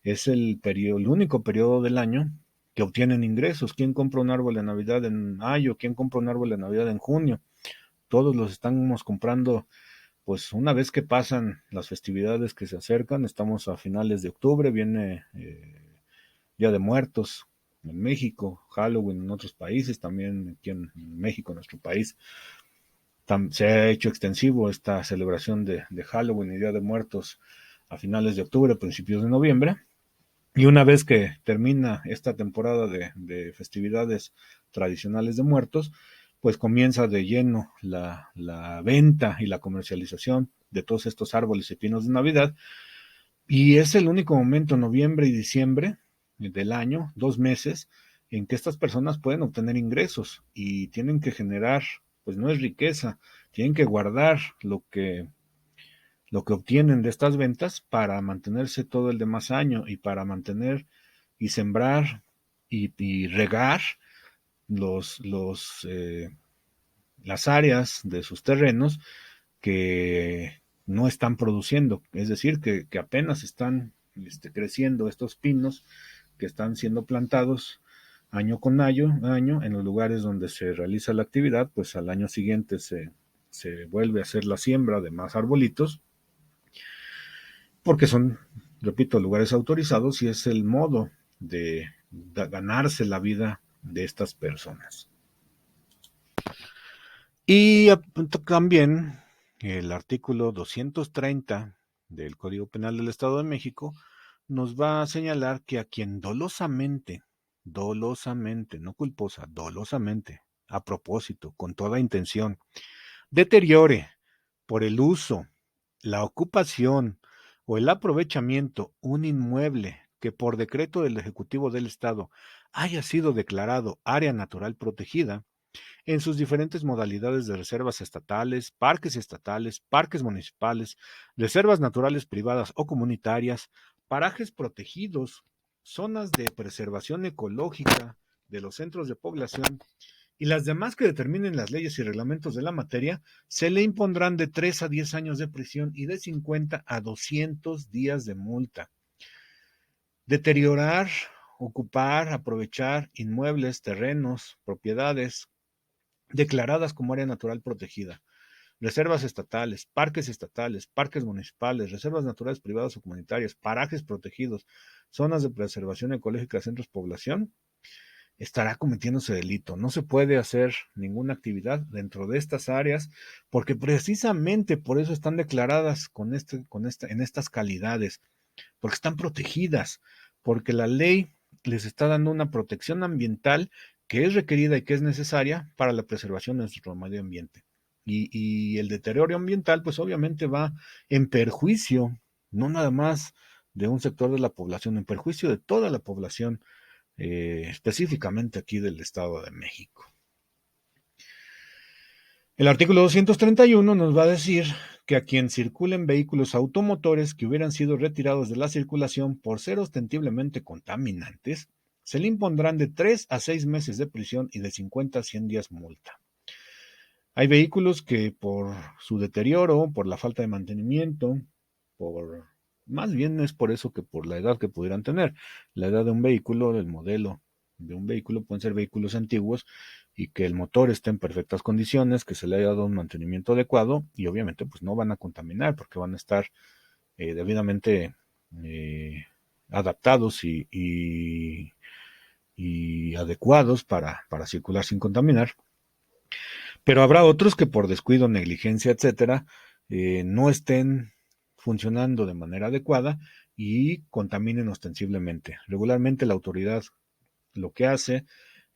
es el único periodo del año que obtienen ingresos. ¿Quién compra un árbol de Navidad en mayo? ¿Quién compra un árbol de Navidad en junio? Todos los estamos comprando pues una vez que pasan las festividades que se acercan. Estamos a finales de octubre, viene Día de Muertos en México, Halloween en otros países, también aquí en México, en nuestro país. Se ha hecho extensivo esta celebración de Halloween y Día de Muertos a finales de octubre, principios de noviembre. Y una vez que termina esta temporada de festividades tradicionales de muertos, pues comienza de lleno la venta y la comercialización de todos estos árboles y pinos de Navidad. Y es el único momento, noviembre y diciembre del año, 2 meses, en que estas personas pueden obtener ingresos y tienen que generar, pues no es riqueza, tienen que guardar lo que obtienen de estas ventas para mantenerse todo el demás año y para mantener y sembrar y regar los, los, eh, las áreas de sus terrenos que no están produciendo, es decir, que apenas están creciendo estos pinos que están siendo plantados año con año, en los lugares donde se realiza la actividad, pues al año siguiente se vuelve a hacer la siembra de más arbolitos, porque son, repito, lugares autorizados y es el modo de ganarse la vida de estas personas. Y también el artículo 230 del Código Penal del Estado de México nos va a señalar que a quien dolosamente, no culposa, dolosamente, a propósito, con toda intención, deteriore por el uso, la ocupación o el aprovechamiento un inmueble que por decreto del Ejecutivo del Estado haya sido declarado área natural protegida, en sus diferentes modalidades de reservas estatales, parques municipales, reservas naturales privadas o comunitarias, parajes protegidos, zonas de preservación ecológica de los centros de población y las demás que determinen las leyes y reglamentos de la materia, se le impondrán de 3 a 10 años de prisión y de 50 a 200 días de multa. Deteriorar, ocupar, aprovechar inmuebles, terrenos, propiedades declaradas como área natural protegida, reservas estatales, parques municipales, reservas naturales privadas o comunitarias, parajes protegidos, zonas de preservación ecológica, centros de población, estará cometiéndose delito. No se puede hacer ninguna actividad dentro de estas áreas porque precisamente por eso están declaradas en estas calidades, porque están protegidas, porque la ley les está dando una protección ambiental que es requerida y que es necesaria para la preservación de nuestro medio ambiente. Y el deterioro ambiental, pues obviamente va en perjuicio, no nada más de un sector de la población, en perjuicio de toda la población, específicamente aquí del Estado de México. El artículo 231 nos va a decir que a quien circulen vehículos automotores que hubieran sido retirados de la circulación por ser ostensiblemente contaminantes, se le impondrán de 3 a 6 meses de prisión y de 50 a 100 días multa. Hay vehículos que por su deterioro, por la falta de mantenimiento, más bien es por eso que por la edad que pudieran tener. La edad de un vehículo, el modelo de un vehículo, pueden ser vehículos antiguos y que el motor esté en perfectas condiciones, que se le haya dado un mantenimiento adecuado y obviamente pues no van a contaminar porque van a estar debidamente eh, adaptados y adecuados para circular sin contaminar. Pero habrá otros que por descuido, negligencia, etcétera, no estén funcionando de manera adecuada y contaminen ostensiblemente. Regularmente la autoridad lo que hace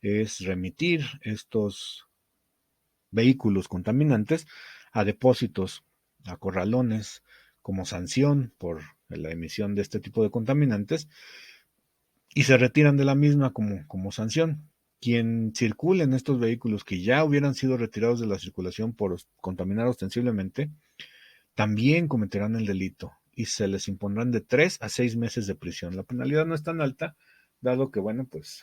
es remitir estos vehículos contaminantes a depósitos, a corralones, como sanción por la emisión de este tipo de contaminantes y se retiran de la misma como sanción. Quien circule en estos vehículos que ya hubieran sido retirados de la circulación por contaminar ostensiblemente, también cometerán el delito y se les impondrán de 3 a 6 meses de prisión. La penalidad no es tan alta, dado que, bueno, pues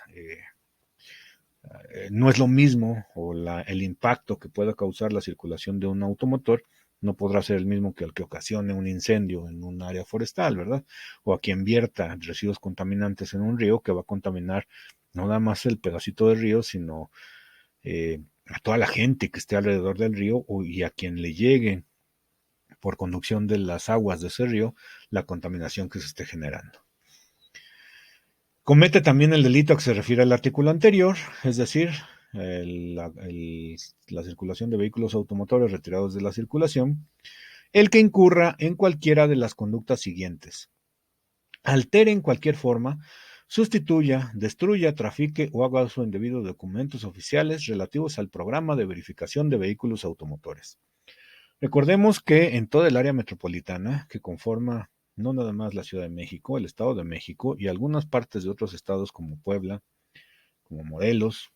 no es lo mismo o el impacto que pueda causar la circulación de un automotor no podrá ser el mismo que el que ocasione un incendio en un área forestal, ¿verdad? O a quien vierta residuos contaminantes en un río que va a contaminar no nada más el pedacito del río, sino a toda la gente que esté alrededor del río y a quien le llegue por conducción de las aguas de ese río la contaminación que se esté generando. Comete también el delito a que se refiere al artículo anterior, es decir, la circulación de vehículos automotores retirados de la circulación, el que incurra en cualquiera de las conductas siguientes. Altere en cualquier forma, sustituya, destruya, trafique o haga uso indebido de documentos oficiales relativos al programa de verificación de vehículos automotores. Recordemos que en toda el área metropolitana, que conforma no nada más la Ciudad de México, el Estado de México y algunas partes de otros estados como Puebla, como Morelos,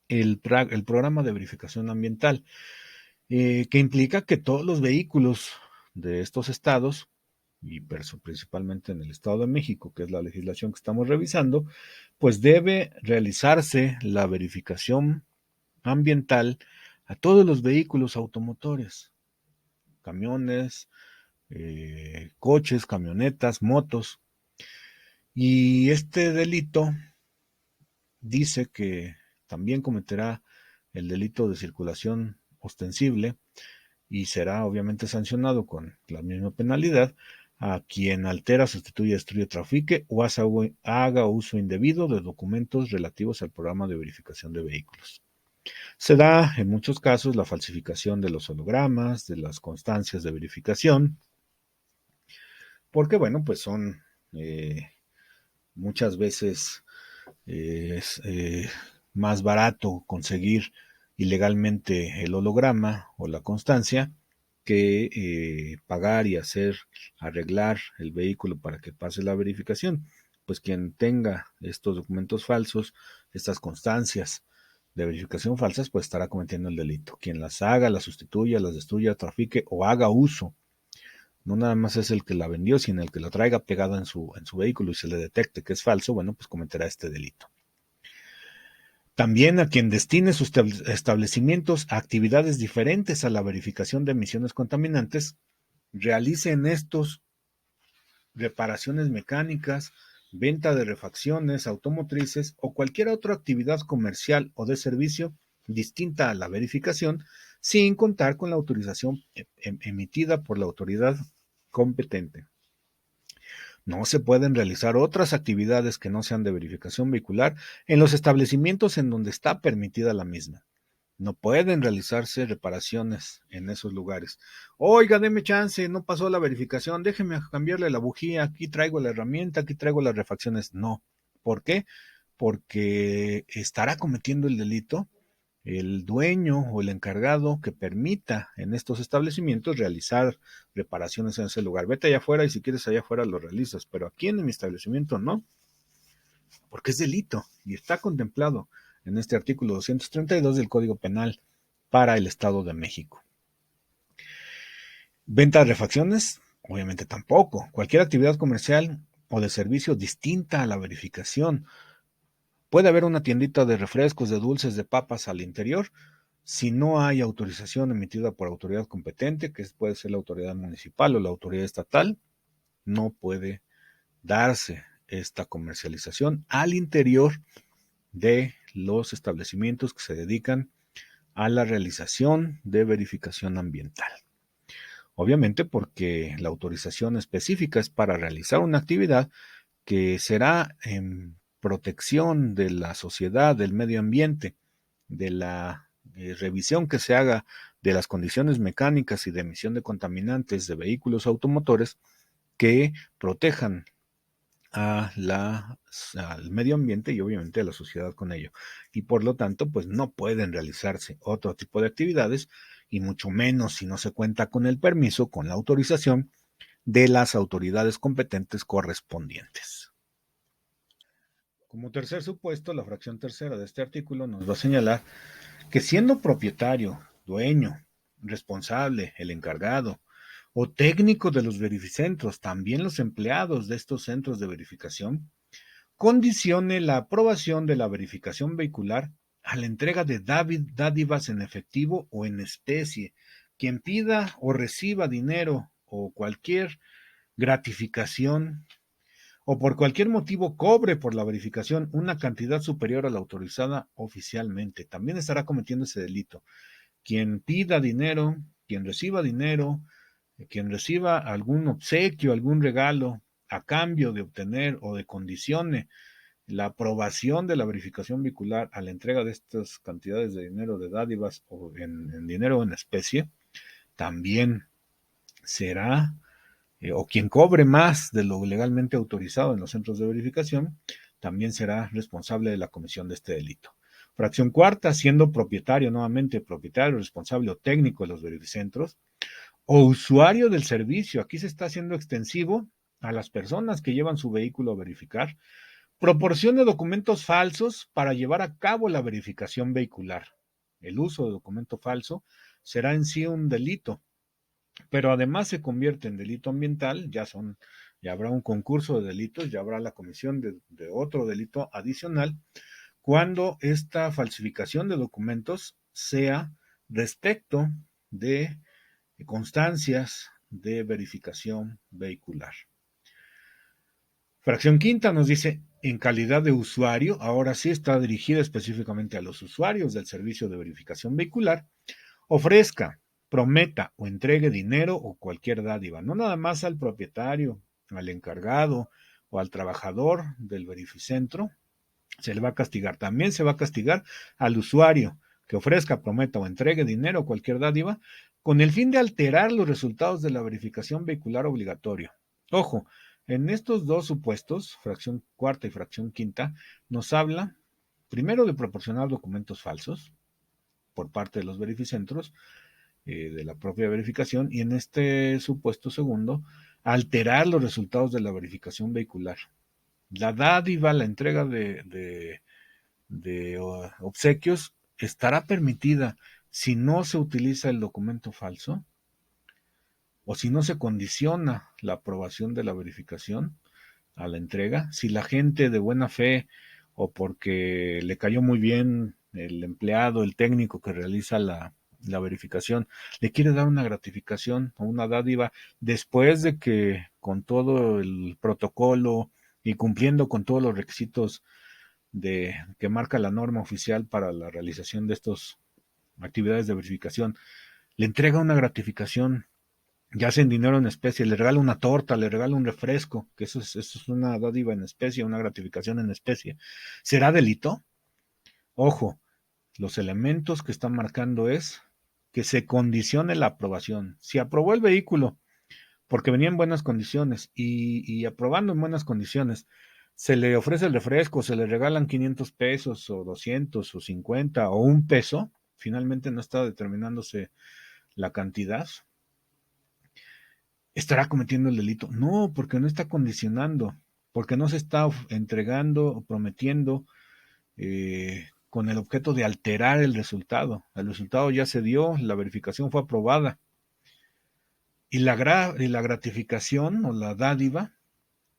el programa de verificación ambiental, que implica que todos los vehículos de estos estados, y principalmente en el Estado de México, que es la legislación que estamos revisando, pues debe realizarse la verificación ambiental a todos los vehículos automotores, camiones, coches, camionetas, motos. Y este delito dice que también cometerá el delito de circulación ostensible y será obviamente sancionado con la misma penalidad a quien altera, sustituye, destruye, trafique o haga uso indebido de documentos relativos al programa de verificación de vehículos. Se da en muchos casos la falsificación de los hologramas, de las constancias de verificación, porque bueno, pues son muchas veces es más barato conseguir ilegalmente el holograma o la constancia que pagar y arreglar el vehículo para que pase la verificación. Pues quien tenga estos documentos falsos, estas constancias de verificación falsas, pues estará cometiendo el delito. Quien las haga, las sustituya, las destruya, trafique o haga uso, no nada más es el que la vendió, sino el que la traiga pegada en su vehículo y se le detecte que es falso, bueno, pues cometerá este delito. También a quien destine sus establecimientos a actividades diferentes a la verificación de emisiones contaminantes, realice en estos reparaciones mecánicas, venta de refacciones automotrices o cualquier otra actividad comercial o de servicio distinta a la verificación, sin contar con la autorización emitida por la autoridad competente. No se pueden realizar otras actividades que no sean de verificación vehicular en los establecimientos en donde está permitida la misma. No pueden realizarse reparaciones en esos lugares. Oiga, deme chance, no pasó la verificación, déjeme cambiarle la bujía, aquí traigo la herramienta, aquí traigo las refacciones. No. ¿Por qué? Porque estará cometiendo el delito el dueño o el encargado que permita en estos establecimientos realizar reparaciones en ese lugar. Vete allá afuera y si quieres allá afuera lo realizas, pero aquí en mi establecimiento no, porque es delito y está contemplado en este artículo 232 del Código Penal para el Estado de México. Venta de refacciones, obviamente tampoco. Cualquier actividad comercial o de servicio distinta a la verificación. Puede haber una tiendita de refrescos, de dulces, de papas al interior. Si no hay autorización emitida por autoridad competente, que puede ser la autoridad municipal o la autoridad estatal, no puede darse esta comercialización al interior de los establecimientos que se dedican a la realización de verificación ambiental. Obviamente porque la autorización específica es para realizar una actividad que será en protección de la sociedad, del medio ambiente, de la revisión que se haga de las condiciones mecánicas y de emisión de contaminantes de vehículos automotores que protejan al medio ambiente y obviamente a la sociedad con ello. Y por lo tanto, pues no pueden realizarse otro tipo de actividades y mucho menos si no se cuenta con el permiso, con la autorización de las autoridades competentes correspondientes. Como tercer supuesto, la fracción tercera de este artículo nos va a señalar que siendo propietario, dueño, responsable, el encargado o técnico de los verificentros, también los empleados de estos centros de verificación, condicione la aprobación de la verificación vehicular a la entrega de dádivas en efectivo o en especie. Quien pida o reciba dinero o cualquier gratificación o por cualquier motivo cobre por la verificación una cantidad superior a la autorizada oficialmente, también estará cometiendo ese delito. Quien pida dinero, quien reciba algún obsequio, algún regalo a cambio de obtener o de condicione la aprobación de la verificación vehicular a la entrega de estas cantidades de dinero, de dádivas o en dinero o en especie, también será o quien cobre más de lo legalmente autorizado en los centros de verificación, también será responsable de la comisión de este delito. Fracción cuarta, siendo propietario, nuevamente propietario, responsable o técnico de los verificentros, o usuario del servicio, aquí se está haciendo extensivo a las personas que llevan su vehículo a verificar, proporcione documentos falsos para llevar a cabo la verificación vehicular. El uso de documento falso será en sí un delito, pero además se convierte en delito ambiental, ya habrá un concurso de delitos, ya habrá la comisión de otro delito adicional, cuando esta falsificación de documentos sea respecto de constancias de verificación vehicular. Fracción quinta nos dice, en calidad de usuario, ahora sí está dirigida específicamente a los usuarios del servicio de verificación vehicular, ofrezca, prometa o entregue dinero o cualquier dádiva, no nada más al propietario, al encargado o al trabajador del verificentro, se le va a castigar. También se va a castigar al usuario que ofrezca, prometa o entregue dinero o cualquier dádiva con el fin de alterar los resultados de la verificación vehicular obligatoria. Ojo, en estos dos supuestos, fracción cuarta y fracción quinta, nos habla primero de proporcionar documentos falsos por parte de los verificentros, de la propia verificación, y en este supuesto segundo, alterar los resultados de la verificación vehicular. La dádiva, la entrega de obsequios estará permitida si no se utiliza el documento falso o si no se condiciona la aprobación de la verificación a la entrega, si la gente de buena fe o porque le cayó muy bien el empleado, el técnico que realiza la verificación, le quiere dar una gratificación o una dádiva después de que con todo el protocolo y cumpliendo con todos los requisitos que marca la norma oficial para la realización de estas actividades de verificación, le entrega una gratificación, ya sea en dinero en especie, le regala una torta, le regala un refresco, que eso es una dádiva en especie, una gratificación en especie. ¿Será delito? Ojo, los elementos que están marcando es que se condicione la aprobación. Si aprobó el vehículo porque venía en buenas condiciones y aprobando en buenas condiciones, se le ofrece el refresco, se le regalan 500 pesos o 200 o 50 o un peso, finalmente no está determinándose la cantidad, estará cometiendo el delito. No, porque no está condicionando, porque no se está entregando o prometiendo con el objeto de alterar el resultado. El resultado ya se dio, la verificación fue aprobada. Y la gratificación o la dádiva,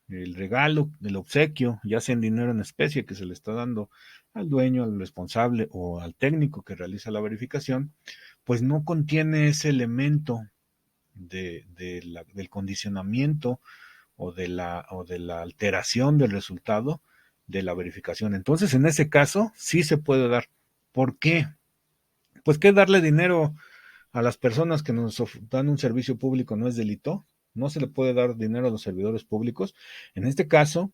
el regalo, el obsequio, ya sea en dinero en especie que se le está dando al dueño, al responsable o al técnico que realiza la verificación, pues no contiene ese elemento del condicionamiento o de la alteración del resultado de la verificación. Entonces, en ese caso, sí se puede dar. ¿Por qué? Pues que darle dinero a las personas que nos dan un servicio público no es delito. No se le puede dar dinero a los servidores públicos. En este caso,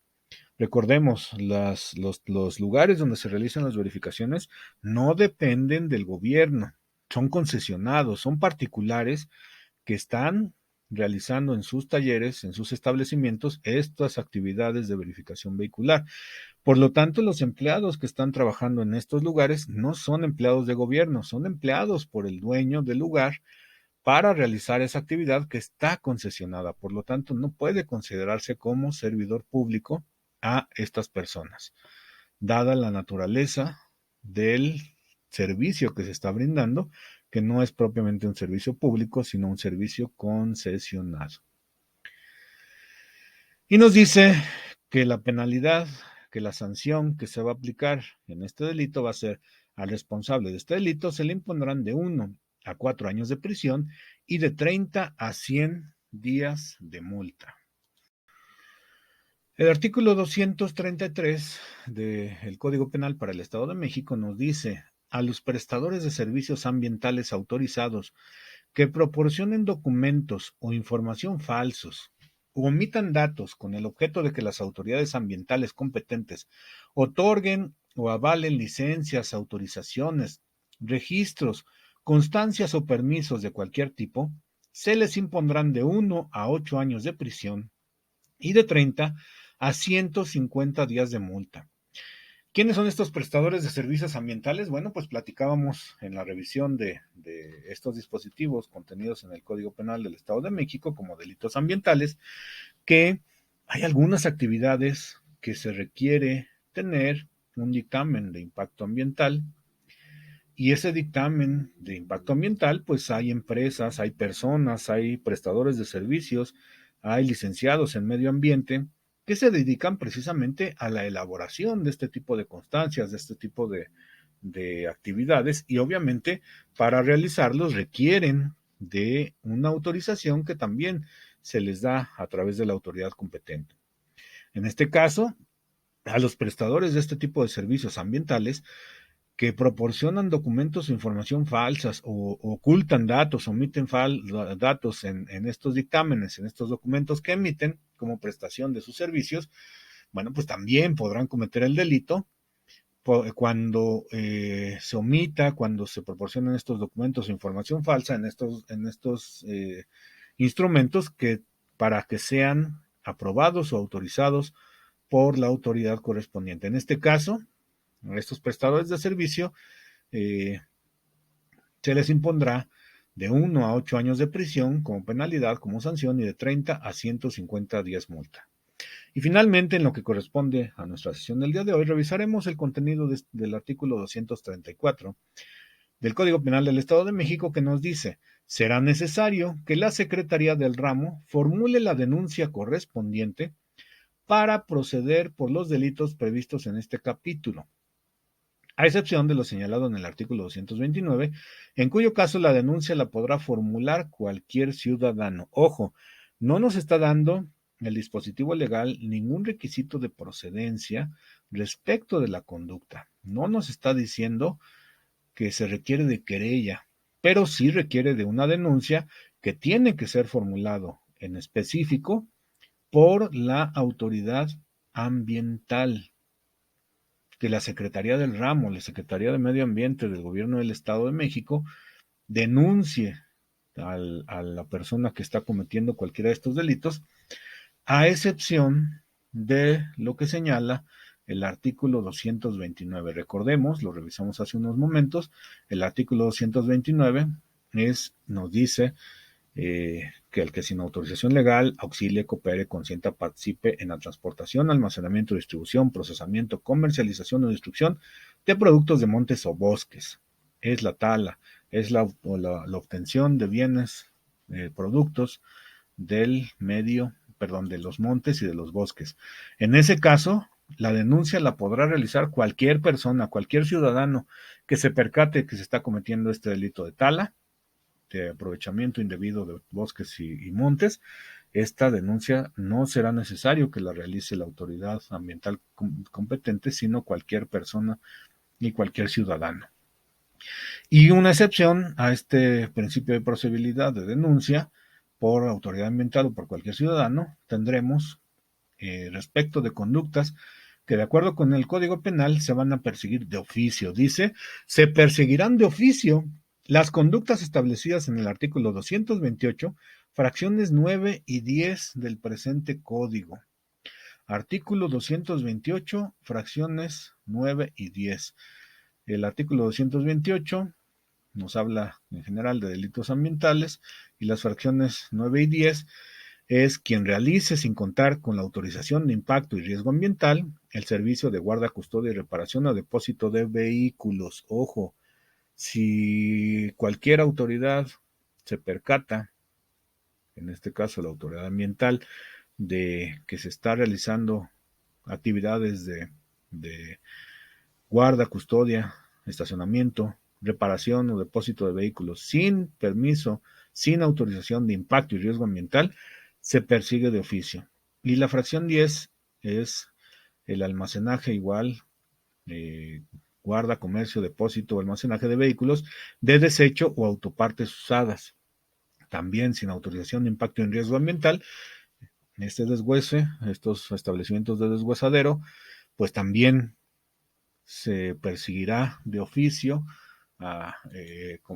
recordemos, los lugares donde se realizan las verificaciones no dependen del gobierno, son concesionados, son particulares que están realizando en sus talleres, en sus establecimientos, estas actividades de verificación vehicular. Por lo tanto, los empleados que están trabajando en estos lugares no son empleados de gobierno, son empleados por el dueño del lugar para realizar esa actividad que está concesionada. Por lo tanto, no puede considerarse como servidor público a estas personas, dada la naturaleza del servicio que se está brindando, que no es propiamente un servicio público, sino un servicio concesionado. Y nos dice que la penalidad, que la sanción que se va a aplicar en este delito va a ser al responsable de este delito, se le impondrán de 1 a 4 años de prisión y de 30 a 100 días de multa. El artículo 233 del Código Penal para el Estado de México nos dice: a los prestadores de servicios ambientales autorizados que proporcionen documentos o información falsos o omitan datos con el objeto de que las autoridades ambientales competentes otorguen o avalen licencias, autorizaciones, registros, constancias o permisos de cualquier tipo, se les impondrán de 1 a 8 años de prisión y de 30 a 150 días de multa. ¿Quiénes son estos prestadores de servicios ambientales? Bueno, pues platicábamos en la revisión de estos dispositivos contenidos en el Código Penal del Estado de México como delitos ambientales, que hay algunas actividades que se requiere tener un dictamen de impacto ambiental, y ese dictamen de impacto ambiental, pues hay empresas, hay personas, hay prestadores de servicios, hay licenciados en medio ambiente que se dedican precisamente a la elaboración de este tipo de constancias, de este tipo de actividades, y obviamente para realizarlos requieren de una autorización que también se les da a través de la autoridad competente. En este caso, a los prestadores de este tipo de servicios ambientales que proporcionan documentos o información falsas o ocultan datos, omiten datos en estos dictámenes, en estos documentos que emiten como prestación de sus servicios, bueno, pues también podrán cometer el delito cuando se omita, cuando se proporcionan estos documentos o información falsa en estos instrumentos que para que sean aprobados o autorizados por la autoridad correspondiente. En este caso, a estos prestadores de servicio se les impondrá de 1 a 8 años de prisión como penalidad, como sanción, y de 30 a 150 días multa. Y finalmente, en lo que corresponde a nuestra sesión del día de hoy, revisaremos el contenido del artículo 234 del Código Penal del Estado de México, que nos dice: será necesario que la Secretaría del Ramo formule la denuncia correspondiente para proceder por los delitos previstos en este capítulo, a excepción de lo señalado en el artículo 229, en cuyo caso la denuncia la podrá formular cualquier ciudadano. Ojo, no nos está dando el dispositivo legal ningún requisito de procedencia respecto de la conducta. No nos está diciendo que se requiere de querella, pero sí requiere de una denuncia que tiene que ser formulado en específico por la autoridad ambiental, que la Secretaría del Ramo, la Secretaría de Medio Ambiente del Gobierno del Estado de México, denuncie a la persona que está cometiendo cualquiera de estos delitos, a excepción de lo que señala el artículo 229. Recordemos, lo revisamos hace unos momentos, el artículo 229 nos dice que el que sin autorización legal auxilie, coopere, consienta, participe en la transportación, almacenamiento, distribución, procesamiento, comercialización o destrucción de productos de montes o bosques. Es la tala, es la obtención de bienes, productos del medio, perdón, de los montes y de los bosques. En ese caso, la denuncia la podrá realizar cualquier persona, cualquier ciudadano que se percate que se está cometiendo este delito de tala, de aprovechamiento indebido de bosques y montes. Esta denuncia no será necesario que la realice la autoridad ambiental competente, sino cualquier persona y cualquier ciudadano. Y una excepción a este principio de procedibilidad de denuncia por autoridad ambiental o por cualquier ciudadano tendremos respecto de conductas que, de acuerdo con el Código Penal, se van a perseguir de oficio. Dice, se perseguirán de oficio las conductas establecidas en el artículo 228, fracciones 9 y 10 del presente Código. Artículo 228, fracciones 9 y 10. El artículo 228 nos habla en general de delitos ambientales, y las fracciones 9 y 10 es quien realice, sin contar con la autorización de impacto y riesgo ambiental, el servicio de guarda, custodia y reparación o depósito de vehículos. Ojo, si cualquier autoridad se percata, en este caso la autoridad ambiental, de que se está realizando actividades de guarda, custodia, estacionamiento, reparación o depósito de vehículos sin permiso, sin autorización de impacto y riesgo ambiental, se persigue de oficio. Y la fracción 10 es el almacenaje igual, guarda, comercio, depósito o almacenaje de vehículos de desecho o autopartes usadas, también sin autorización de impacto en riesgo ambiental. Este deshuese, estos establecimientos de deshuesadero, pues también se perseguirá de oficio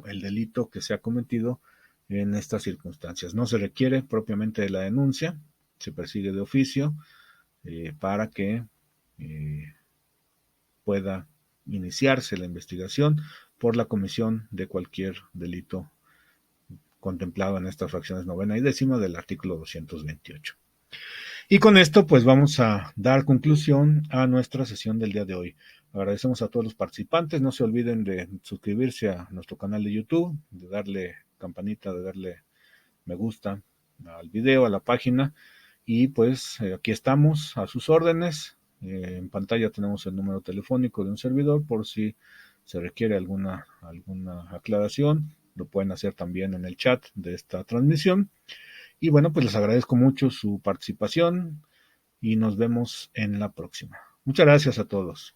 el delito que se ha cometido en estas circunstancias. No se requiere propiamente de la denuncia, se persigue de oficio para que pueda iniciarse la investigación por la comisión de cualquier delito contemplado en estas fracciones novena y décima del artículo 228. Y con esto pues vamos a dar conclusión a nuestra sesión del día de hoy. Agradecemos a todos los participantes, no se olviden de suscribirse a nuestro canal de YouTube, de darle campanita, de darle me gusta al video, a la página, y pues aquí estamos a sus órdenes. En pantalla tenemos el número telefónico de un servidor por si se requiere alguna aclaración, lo pueden hacer también en el chat de esta transmisión. Y bueno, pues les agradezco mucho su participación y nos vemos en la próxima. Muchas gracias a todos.